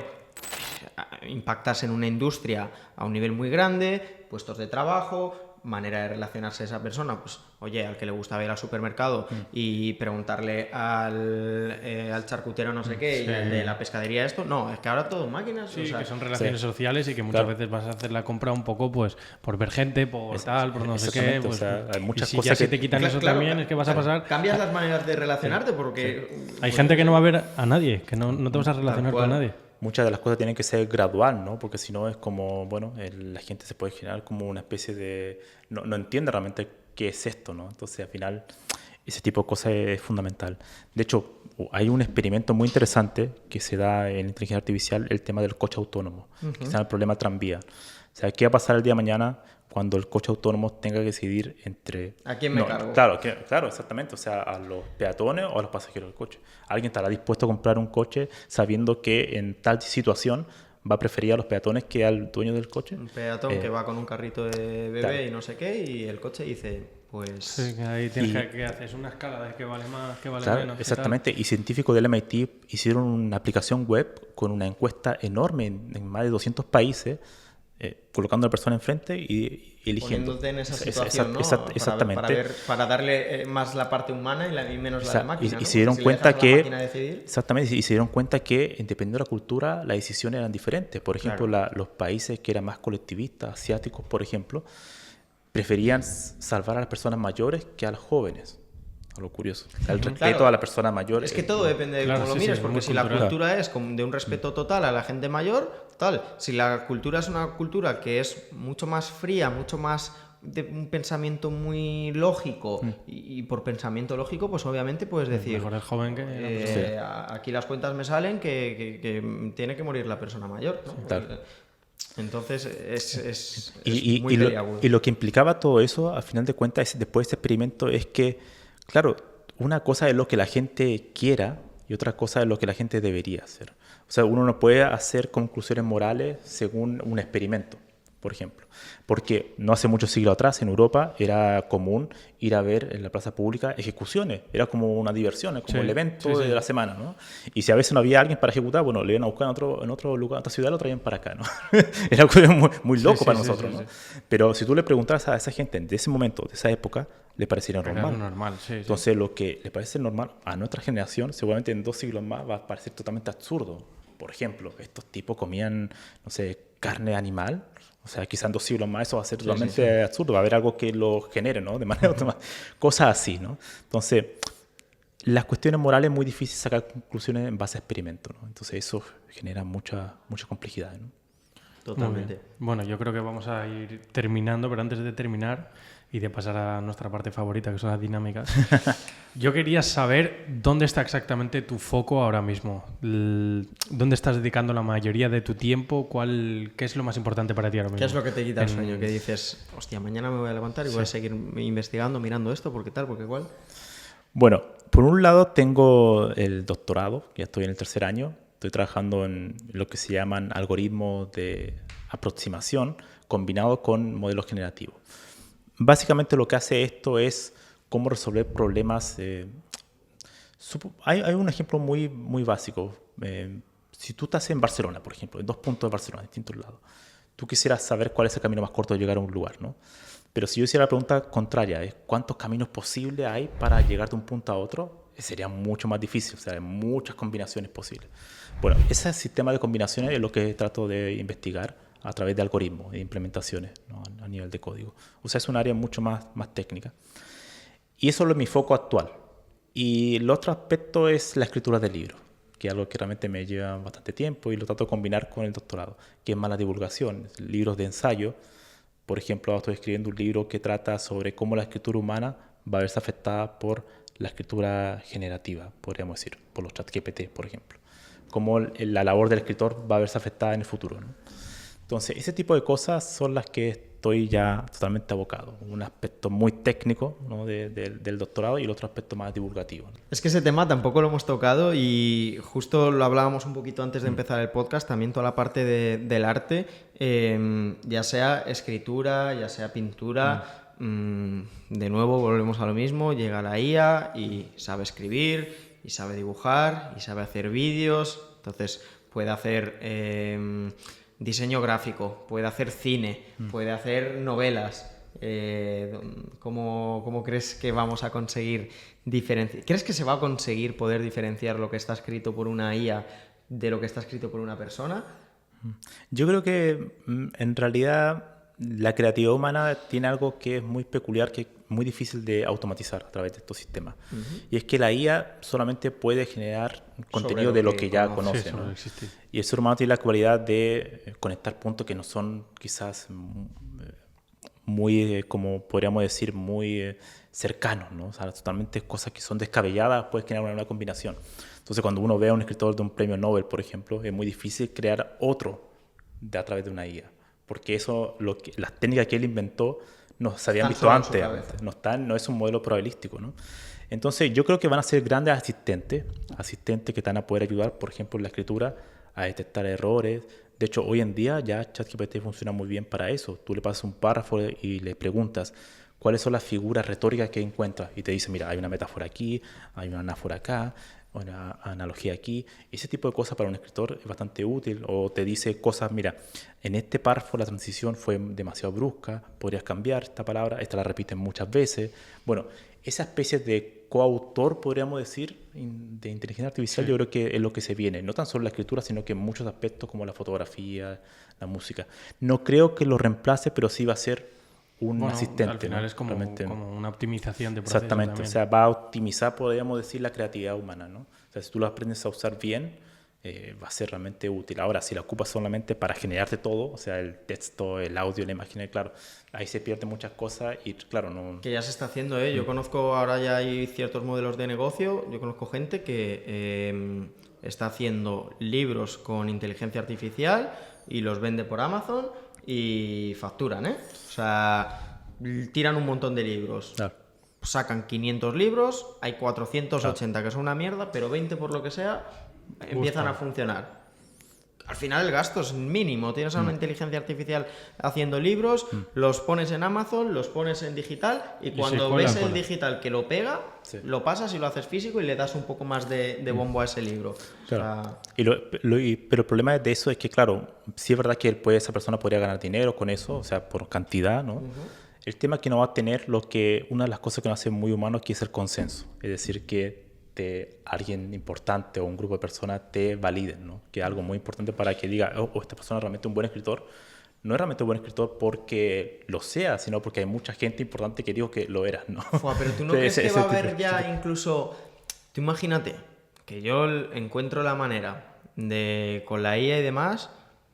Speaker 2: impactas en una industria a un nivel muy grande, puestos de trabajo, manera de relacionarse esa persona, pues oye, al que le gusta ir al supermercado y preguntarle al charcutero no sé qué y al de la pescadería esto, no, es que ahora todo máquinas.
Speaker 3: Sí, o sea, que son relaciones sociales y que muchas veces vas a hacer la compra un poco pues por ver gente, por tal, por no sé qué, pues,
Speaker 1: o sea, hay muchas
Speaker 3: y si
Speaker 1: cosas
Speaker 3: ya se te quitan eso también, es que vas a pasar...
Speaker 2: Cambias las maneras de relacionarte porque...
Speaker 3: Hay gente que no va a ver a nadie, que no te vas a relacionar con nadie.
Speaker 1: Muchas de las cosas tienen que ser gradual, ¿no? Porque si no es como, bueno, la gente se puede generar como una especie de... No entiende realmente qué es esto, ¿no? Entonces, al final, ese tipo de cosas es fundamental. De hecho, hay un experimento muy interesante que se da en inteligencia artificial, el tema del coche autónomo, que se llama el problema tranvía. O sea, ¿qué va a pasar el día de mañana cuando el coche autónomo tenga que decidir entre...
Speaker 2: ¿A quién me cargo?
Speaker 1: Claro, exactamente. O sea, a los peatones o a los pasajeros del coche. ¿Alguien estará dispuesto a comprar un coche sabiendo que en tal situación va a preferir a los peatones que al dueño del coche?
Speaker 2: Un peatón que va con un carrito de bebé y no sé qué, y el coche dice, pues...
Speaker 3: Sí, que ahí tienes que haces una escala de qué vale más, qué vale menos.
Speaker 1: Exactamente. Y científicos del MIT hicieron una aplicación web con una encuesta enorme en más de 200 países, colocando a la persona enfrente y eligiendo.
Speaker 2: Poniéndote en esa situación, ¿no?
Speaker 1: Exactamente.
Speaker 2: Para darle más la parte humana y menos la de máquina, ¿no?
Speaker 1: Y se dieron cuenta que...
Speaker 2: Exactamente.
Speaker 1: Y se dieron cuenta que, dependiendo de la cultura, las decisiones eran diferentes. Por ejemplo, los países que eran más colectivistas, asiáticos, por ejemplo, preferían salvar a las personas mayores que a los jóvenes. A lo curioso. El respeto a la persona mayor.
Speaker 2: Es que todo depende de cómo lo mires, porque si la cultura es de un respeto total a la gente mayor, tal. Si la cultura es una cultura que es mucho más fría, mucho más de un pensamiento muy lógico y por pensamiento lógico, pues obviamente puedes decir...
Speaker 3: Mejor el joven que...
Speaker 2: aquí las cuentas me salen que tiene que morir la persona mayor, ¿no?
Speaker 1: Claro.
Speaker 2: Entonces es
Speaker 1: y
Speaker 2: muy peliagudo.
Speaker 1: Y lo que implicaba todo eso, al final de cuentas, después de este experimento, es que, claro, una cosa es lo que la gente quiera y otra cosa es lo que la gente debería hacer. O sea, uno no puede hacer conclusiones morales según un experimento, por ejemplo. Porque no hace muchos siglos atrás, en Europa, era común ir a ver en la plaza pública ejecuciones. Era como una diversión, como el evento de la semana, ¿no? Y si a veces no había alguien para ejecutar, bueno, le iban a buscar en otro lugar, en otra ciudad, lo traían para acá, ¿no? Era algo muy loco para nosotros, ¿no? Pero si tú le preguntaras a esa gente de ese momento, de esa época, le parecería normal. Entonces, lo que le parece normal a nuestra generación, seguramente en 2 siglos más va a parecer totalmente absurdo. Por ejemplo, estos tipos comían, no sé, carne animal. O sea, quizás en 2 siglos más eso va a ser totalmente absurdo. Va a haber algo que lo genere, ¿no? De manera automática. Cosas así, ¿no? Entonces, las cuestiones morales es muy difícil sacar conclusiones en base a experimentos, ¿no? Entonces, eso genera mucha complejidad, ¿no?
Speaker 2: Totalmente.
Speaker 3: Bueno, yo creo que vamos a ir terminando, pero antes de terminar y de pasar a nuestra parte favorita, que son las dinámicas, yo quería saber dónde está exactamente tu foco ahora mismo. ¿Dónde estás dedicando la mayoría de tu tiempo? ¿Qué es lo más importante para ti ahora mismo?
Speaker 2: ¿Qué es lo que te quita el sueño? Que dices, hostia, mañana me voy a levantar y voy a seguir investigando, mirando esto, porque tal, porque cual.
Speaker 1: Bueno, por un lado tengo el doctorado, ya estoy en el 3er año. Estoy trabajando en lo que se llaman algoritmos de aproximación combinados con modelos generativos. Básicamente lo que hace esto es cómo resolver problemas. Hay un ejemplo muy básico. Si tú estás en Barcelona, por ejemplo, en 2 puntos de Barcelona, en distintos lados, tú quisieras saber cuál es el camino más corto de llegar a un lugar, ¿no? Pero si yo hiciera la pregunta contraria, ¿cuántos caminos posibles hay para llegar de un punto a otro? Sería mucho más difícil, o sea, hay muchas combinaciones posibles. Bueno, ese sistema de combinaciones es lo que trato de investigar a través de algoritmos e implementaciones, ¿no? A nivel de código. O sea, es un área mucho más técnica. Y eso es mi foco actual. Y el otro aspecto es la escritura de libros, que es algo que realmente me lleva bastante tiempo y lo trato de combinar con el doctorado, que es más la divulgación, libros de ensayo. Por ejemplo, ahora estoy escribiendo un libro que trata sobre cómo la escritura humana va a verse afectada por la escritura generativa, podríamos decir, por los ChatGPT, por ejemplo. Cómo la labor del escritor va a verse afectada en el futuro, ¿no? Entonces, ese tipo de cosas son las que estoy ya totalmente abocado. Un aspecto muy técnico, ¿no? del doctorado y el otro aspecto más divulgativo, ¿no?
Speaker 2: Es que ese tema tampoco lo hemos tocado y justo lo hablábamos un poquito antes de empezar el podcast, también toda la parte del arte, ya sea escritura, ya sea pintura... de nuevo volvemos a lo mismo, llega la IA y sabe escribir, y sabe dibujar, y sabe hacer vídeos, entonces puede hacer diseño gráfico, puede hacer cine, puede hacer novelas. ¿Cómo crees que vamos a conseguir diferenciar? ¿Crees que se va a conseguir poder diferenciar lo que está escrito por una IA de lo que está escrito por una persona?
Speaker 1: Yo creo que en realidad la creatividad humana tiene algo que es muy peculiar, que es muy difícil de automatizar a través de estos sistemas. Y es que la IA solamente puede generar contenido de lo que ya conoce, ¿no? Y el ser humano tiene la cualidad de conectar puntos que no son quizás muy, como podríamos decir, muy cercanos, ¿no? O sea, totalmente cosas que son descabelladas, puedes crear una nueva combinación. Entonces, cuando uno ve a un escritor de un premio Nobel, por ejemplo, es muy difícil crear otro a través de una IA. Porque eso, las técnicas que él inventó no se habían visto antes. No es un modelo probabilístico, ¿no? Entonces, yo creo que van a ser grandes asistentes que te van a poder ayudar, por ejemplo, en la escritura, a detectar errores. De hecho, hoy en día ya ChatGPT funciona muy bien para eso. Tú le pasas un párrafo y le preguntas cuáles son las figuras retóricas que encuentras. Y te dice, mira, hay una metáfora aquí, hay una anáfora acá, una analogía aquí. Ese tipo de cosas para un escritor es bastante útil. O te dice cosas, mira, en este párrafo la transición fue demasiado brusca, podrías cambiar esta palabra, esta la repiten muchas veces. Bueno, esa especie de coautor, podríamos decir, de inteligencia artificial, yo creo que es lo que se viene. No tan solo la escritura, sino que en muchos aspectos como la fotografía, la música. No creo que lo reemplace, pero sí va a ser un asistente.
Speaker 3: Al final, ¿no? Es como una optimización de procesos.
Speaker 1: Exactamente,
Speaker 3: también.
Speaker 1: O sea, va a optimizar, podríamos decir, la creatividad humana, ¿no? O sea, si tú lo aprendes a usar bien, va a ser realmente útil. Ahora, si la ocupas solamente para generarte todo, o sea, el texto, el audio, la imagen, claro, ahí se pierden muchas cosas y, claro, no...
Speaker 2: Que ya se está haciendo, ¿eh? Yo conozco, ahora ya hay ciertos modelos de negocio, yo conozco gente que está haciendo libros con inteligencia artificial y los vende por Amazon y facturan, ¿eh? O sea, tiran un montón de libros.
Speaker 1: Claro.
Speaker 2: Sacan 500 libros, hay 480 que son una mierda, pero 20 por lo que sea empiezan a funcionar. Al final el gasto es mínimo. Tienes a una inteligencia artificial haciendo libros, los pones en Amazon, los pones en digital y cuando ves el digital que lo pega, lo pasas y lo haces físico y le das un poco más de bombo a ese libro.
Speaker 1: Claro.
Speaker 2: O sea...
Speaker 1: Pero el problema de eso es que, claro, sí es verdad que esa persona podría ganar dinero con eso, o sea, por cantidad, ¿no? El tema es que no va a tener una de las cosas que nos hace muy humanos, que es el consenso. Es decir, que alguien importante o un grupo de personas te validen, ¿no? Que es algo muy importante para que diga, esta persona es realmente un buen escritor. No es realmente un buen escritor porque lo sea, sino porque hay mucha gente importante que dijo que lo era, ¿no?
Speaker 2: Pero tú no crees que va a haber ya incluso... Tú imagínate que yo encuentro la manera de, con la IA y demás,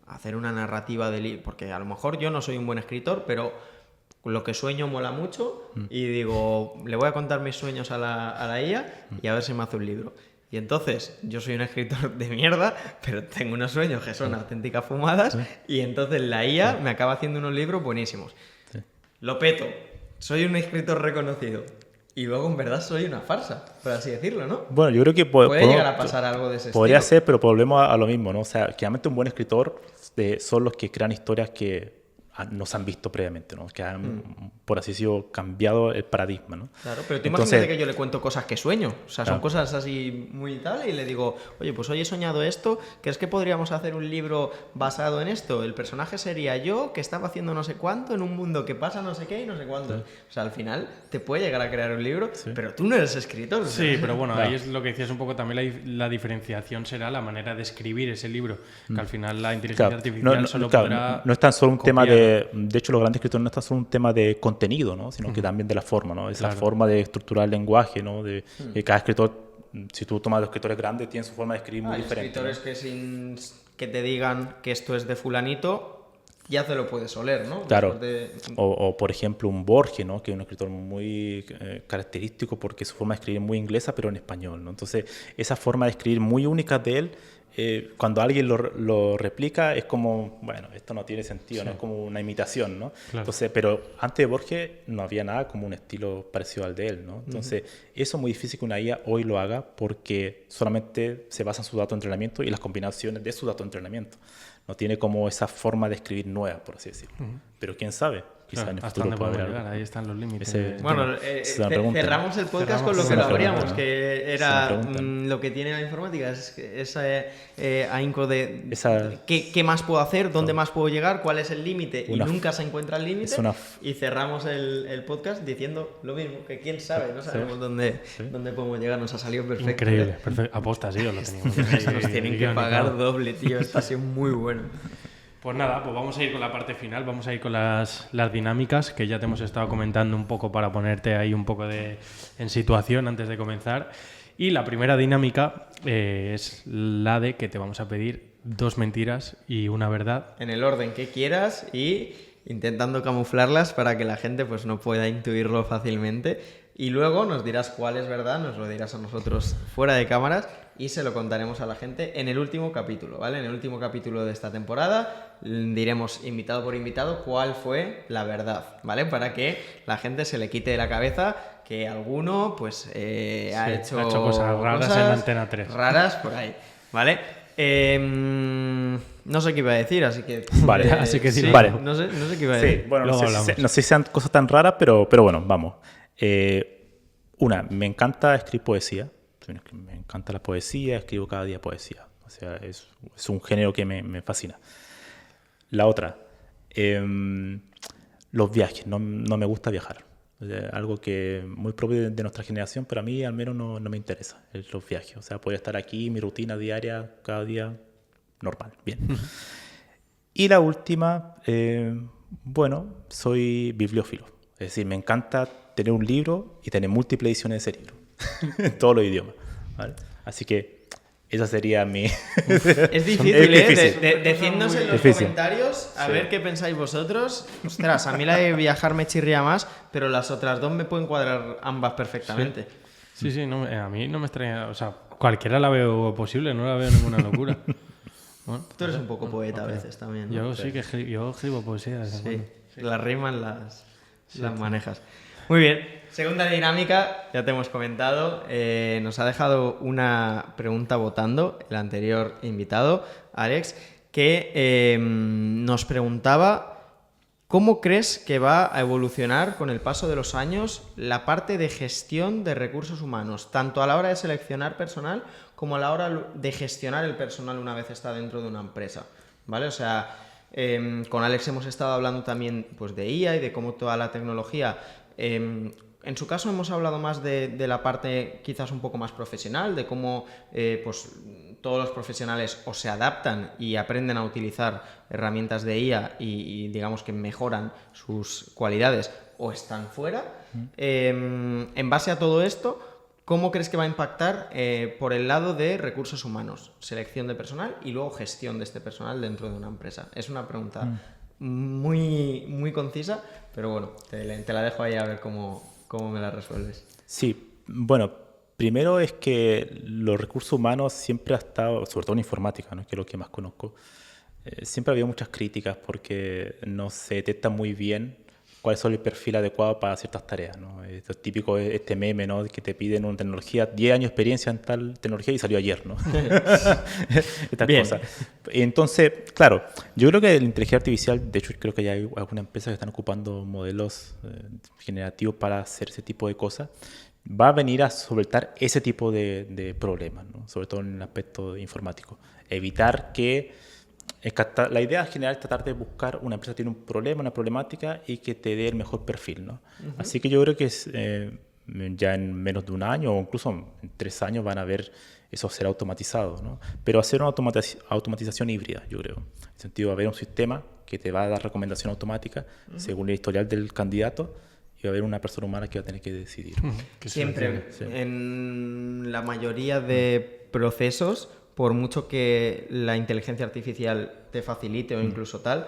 Speaker 2: hacer una narrativa de libro, porque a lo mejor yo no soy un buen escritor, pero lo que sueño mola mucho y digo, le voy a contar mis sueños a la IA y a ver si me hace un libro. Y entonces yo soy un escritor de mierda, pero tengo unos sueños que son auténticas fumadas y entonces la IA me acaba haciendo unos libros buenísimos. Lo peto, soy un escritor reconocido. Y luego en verdad soy una farsa, por así decirlo, ¿no?
Speaker 1: Bueno, yo creo que
Speaker 2: puede llegar a pasar algo de ese
Speaker 1: podría
Speaker 2: estilo.
Speaker 1: ser, pero volvemos a lo mismo, ¿no? O sea, que realmente un buen escritor son los que crean historias que no se han visto previamente, ¿no? Que han, por así decirlo, cambiado el paradigma, ¿no?
Speaker 2: Claro, pero tú imagínate que yo le cuento cosas que sueño, o sea, son cosas así muy tal, y le digo, oye, pues hoy he soñado esto, ¿crees que podríamos hacer un libro basado en esto? El personaje sería yo, que estaba haciendo no sé cuánto, en un mundo que pasa no sé qué y no sé cuánto. O sea, al final te puede llegar a crear un libro, pero tú no eres escritor.
Speaker 3: Sí, pero bueno, ahí es lo que decías un poco, también la diferenciación será la manera de escribir ese libro, que al final la inteligencia artificial solo podrá...
Speaker 1: No es tan solo un tema de hecho, los grandes escritores no es tan solo un tema de contenido, ¿no? Sino que también de la forma, ¿no? Esa forma de estructurar el lenguaje, ¿no? De cada escritor, si tú tomas los escritores grandes, tienen su forma de escribir muy diferente.
Speaker 2: Hay escritores que sin que te digan que esto es de fulanito, ya te lo puedes oler, ¿no?
Speaker 1: Claro. O por ejemplo, un Borges, ¿no? Que es un escritor muy característico porque su forma de escribir es muy inglesa, pero en español, ¿no? Entonces, esa forma de escribir muy única de él, cuando alguien lo replica, es como, bueno, esto no tiene sentido, ¿no? Es como una imitación, ¿no? Claro. Entonces, pero antes de Borges no había nada como un estilo parecido al de él, ¿no? Entonces, eso es muy difícil que una IA hoy lo haga porque solamente se basa en su dato de entrenamiento y las combinaciones de su dato de entrenamiento. No tiene como esa forma de escribir nueva, por así decirlo. Pero quién sabe, quizás en el
Speaker 3: hasta
Speaker 1: futuro
Speaker 3: dónde podemos llegar, ahí están los límites.
Speaker 2: Bueno, cerramos el podcast con lo que lo abríamos, que era lo que tiene la informática, es ese ahínco de ¿qué más puedo hacer? ¿Dónde más puedo llegar? ¿Cuál es el límite? Y nunca se encuentra el límite. Y cerramos el podcast diciendo lo mismo, que quién sabe, no sabemos dónde podemos llegar, nos ha salido perfecto.
Speaker 3: Increíble, perfecto. Aposta, sí, os lo teníamos.
Speaker 2: Nos tienen que pagar doble, tío, está siendo muy bueno.
Speaker 3: Pues nada, pues vamos a ir con la parte final, vamos a ir con las dinámicas que ya te hemos estado comentando un poco para ponerte ahí un poco en situación antes de comenzar. Y la primera dinámica es la de que te vamos a pedir 2 mentiras y una verdad.
Speaker 2: En el orden que quieras y intentando camuflarlas para que la gente pues no pueda intuirlo fácilmente. Y luego nos dirás cuál es verdad, nos lo dirás a nosotros fuera de cámaras y se lo contaremos a la gente en el último capítulo, ¿vale? En el último capítulo de esta temporada diremos invitado por invitado cuál fue la verdad, ¿vale? Para que la gente se le quite de la cabeza que alguno pues ha hecho
Speaker 3: cosas raras en Antena 3.
Speaker 2: Raras por ahí, ¿vale? No sé qué iba a decir, así que...
Speaker 1: Vale,
Speaker 3: así que sí,
Speaker 1: vale.
Speaker 2: No sé qué iba a decir.
Speaker 1: Sí, bueno, no sé si sean cosas tan raras, pero bueno, vamos. Me encanta escribir poesía. Me encanta la poesía, escribo cada día poesía. O sea, es un género que me fascina. La otra, los viajes. No me gusta viajar. O sea, algo que muy propio de nuestra generación, pero a mí al menos no me interesa, los viajes. O sea, podría estar aquí, mi rutina diaria, cada día, normal, bien. Y la última, soy bibliófilo. Es decir, me encanta tener un libro y tener múltiples ediciones de ese libro, en todos los idiomas, ¿vale? Así que Esa sería mi...
Speaker 2: Es difícil,
Speaker 1: Es difícil.
Speaker 2: Decidnos en los comentarios a ver qué pensáis vosotros. Ostras, a mí la de viajar me chirría más, pero las otras dos me pueden cuadrar ambas perfectamente.
Speaker 3: Sí, no, a mí no me extraña. O sea, cualquiera la veo posible, no la veo ninguna locura. Bueno,
Speaker 2: Tú eres un poco poeta a veces también, ¿no?
Speaker 3: Yo sí que yo escribo poesía.
Speaker 2: Sí, las rimas las manejas. Muy bien, segunda dinámica, ya te hemos comentado. Nos ha dejado una pregunta votando el anterior invitado, Alex, que nos preguntaba ¿cómo crees que va a evolucionar con el paso de los años la parte de gestión de recursos humanos, tanto a la hora de seleccionar personal como a la hora de gestionar el personal una vez está dentro de una empresa? ¿Vale? O sea, con Alex hemos estado hablando también pues, de IA y de cómo toda la tecnología... en su caso hemos hablado más de la parte quizás un poco más profesional, de cómo pues, todos los profesionales o se adaptan y aprenden a utilizar herramientas de IA y digamos que mejoran sus cualidades o están fuera. En base a todo esto, ¿cómo crees que va a impactar por el lado de recursos humanos, selección de personal y luego gestión de este personal dentro de una empresa? Es una pregunta muy, muy concisa, pero bueno, te la dejo ahí a ver cómo me la resuelves.
Speaker 1: Sí, bueno, primero es que los recursos humanos siempre ha estado, sobre todo en informática, ¿no? Que es lo que más conozco, siempre ha habido muchas críticas porque no se detecta muy bien cuál es el perfil adecuado para ciertas tareas, ¿no? Esto es típico, este meme, ¿no? Que te piden una tecnología, 10 años de experiencia en tal tecnología y salió ayer, ¿no? Estas cosas. Entonces, claro, yo creo que la inteligencia artificial, de hecho creo que ya hay algunas empresas que están ocupando modelos generativos para hacer ese tipo de cosas, va a venir a solventar ese tipo de problemas, ¿no? Sobre todo en el aspecto informático. Evitar que... La idea general es tratar de buscar una empresa que tiene un problema, una problemática y que te dé el mejor perfil, ¿no? Así que yo creo que ya en menos de un año o incluso en 3 años van a ver eso ser automatizado, ¿no? Pero hacer una automatización híbrida, yo creo. En el sentido de haber un sistema que te va a dar recomendación automática según el historial del candidato y va a haber una persona humana que va a tener que decidir.
Speaker 2: Siempre, en la mayoría de procesos, por mucho que la inteligencia artificial te facilite o incluso tal,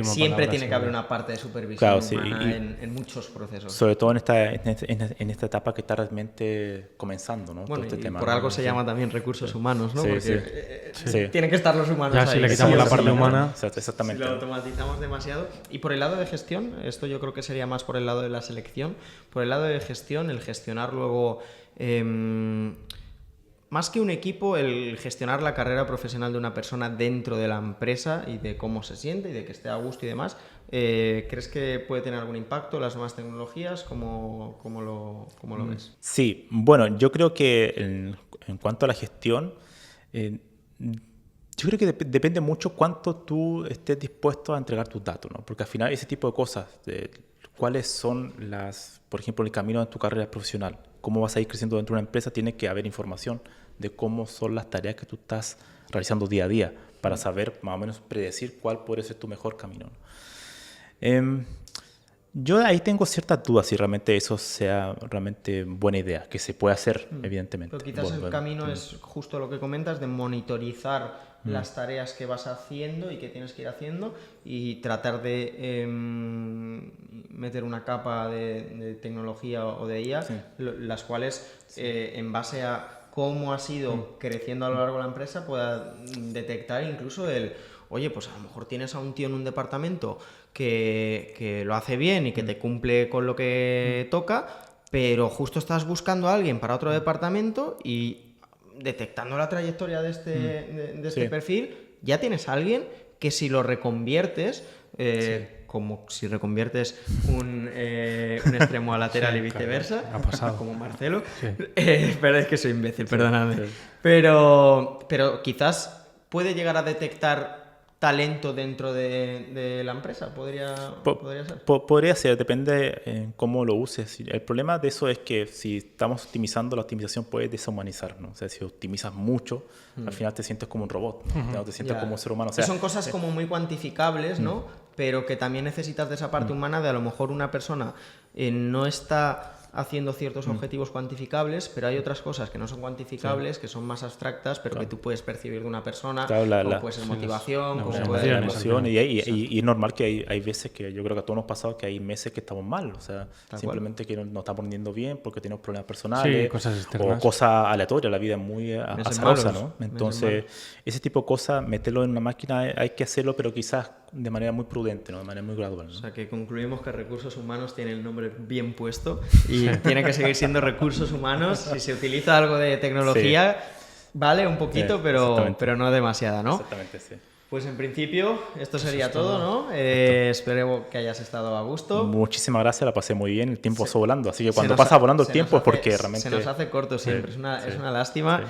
Speaker 2: siempre tiene que haber una parte de supervisión humana en muchos procesos.
Speaker 1: Sobre todo en esta etapa que está realmente comenzando, ¿no?
Speaker 2: Bueno,
Speaker 1: todo este
Speaker 2: y
Speaker 1: tema,
Speaker 2: por algo se llama también recursos humanos, ¿no? Porque tienen que estar los humanos
Speaker 3: ya,
Speaker 2: ahí.
Speaker 3: si le quitamos la parte humana...
Speaker 1: Exactamente.
Speaker 2: Si lo automatizamos demasiado. Y por el lado de gestión, esto yo creo que sería más por el lado de la selección. Por el lado de gestión, el gestionar luego... más que un equipo, el gestionar la carrera profesional de una persona dentro de la empresa y de cómo se siente y de que esté a gusto y demás, ¿crees que puede tener algún impacto las nuevas tecnologías? ¿Cómo lo ves?
Speaker 1: Sí, bueno, yo creo que en cuanto a la gestión, yo creo que depende mucho cuánto tú estés dispuesto a entregar tus datos, ¿no? Porque al final ese tipo de cosas, cuáles son por ejemplo, el camino de tu carrera profesional, cómo vas a ir creciendo dentro de una empresa, tiene que haber información de cómo son las tareas que tú estás realizando día a día para saber más o menos predecir cuál puede ser tu mejor camino, ¿no? Yo ahí tengo ciertas dudas si realmente eso sea realmente buena idea, que se puede hacer, evidentemente.
Speaker 2: Pero quizás el camino es justo lo que comentas, de monitorizar las tareas que vas haciendo y que tienes que ir haciendo y tratar de meter una capa de tecnología o de IA, las cuales en base a cómo has ido creciendo a lo largo de la empresa pueda detectar incluso oye, pues a lo mejor tienes a un tío en un departamento que lo hace bien y que te cumple con lo que toca, pero justo estás buscando a alguien para otro departamento y detectando la trayectoria de este perfil, ya tienes a alguien que si lo reconviertes, como si reconviertes un extremo a lateral y viceversa,
Speaker 3: ha pasado.
Speaker 2: como Marcelo, pero es que soy imbécil, perdóname. Pero quizás puede llegar a detectar talento dentro de la empresa, podría ser.
Speaker 1: Podría ser, depende en cómo lo uses. El problema de eso es que si estamos optimizando, la optimización puede deshumanizar, ¿no? O sea, si optimizas mucho, al final te sientes como un robot, ¿no? Te sientes como un ser humano. O sea,
Speaker 2: son cosas como muy cuantificables, ¿no? Pero que también necesitas de esa parte humana de a lo mejor una persona no está haciendo ciertos objetivos cuantificables, pero hay otras cosas que no son cuantificables, que son más abstractas, pero que tú puedes percibir de una persona, como puede ser motivación, como puede ser
Speaker 1: emoción. Y es normal que hay veces que yo creo que a todos nos ha pasado que hay meses que estamos mal, o sea, simplemente que no estamos rindiendo bien porque tenemos problemas personales
Speaker 3: cosas externas.
Speaker 1: o cosas aleatorias, la vida es muy azarosa, ¿no? Entonces, ese tipo de cosas, meterlo en una máquina hay que hacerlo, pero quizás de manera muy prudente, ¿no? De manera muy gradual, ¿no?
Speaker 2: O sea, que concluimos que recursos humanos tiene el nombre bien puesto y tiene que seguir siendo recursos humanos. Si se utiliza algo de tecnología, vale un poquito, pero no demasiada, ¿no?
Speaker 1: Exactamente, sí.
Speaker 2: Pues en principio esto sería todo, ¿no? Espero que hayas estado a gusto.
Speaker 1: Muchísimas gracias, la pasé muy bien, el tiempo pasó volando, así que cuando pasa volando el tiempo es porque realmente...
Speaker 2: Se nos hace corto siempre, es una lástima,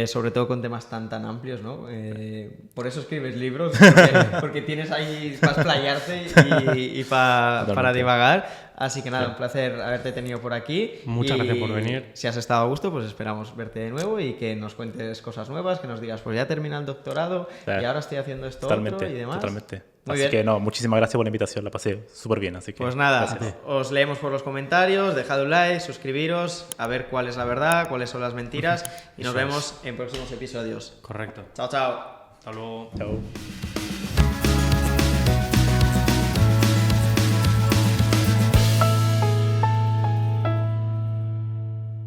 Speaker 2: sobre todo con temas tan amplios, ¿no? Por eso escribes libros, porque tienes ahí para explayarte y para divagar. Así que nada, un placer haberte tenido por aquí.
Speaker 3: Muchas gracias por venir.
Speaker 2: Si has estado a gusto, pues esperamos verte de nuevo y que nos cuentes cosas nuevas, que nos digas, pues ya terminé el doctorado y ahora estoy haciendo esto otro y demás.
Speaker 1: Totalmente.
Speaker 2: Muy
Speaker 1: así
Speaker 2: bien.
Speaker 1: que no, muchísimas gracias por la invitación, la pasé súper bien. Así que,
Speaker 2: pues nada,
Speaker 1: gracias.
Speaker 2: os leemos por los comentarios, dejad un like, suscribiros, a ver cuál es la verdad, cuáles son las mentiras y nos vemos en próximos episodios.
Speaker 3: Correcto.
Speaker 2: Chao, chao.
Speaker 3: Hasta luego.
Speaker 1: Chao.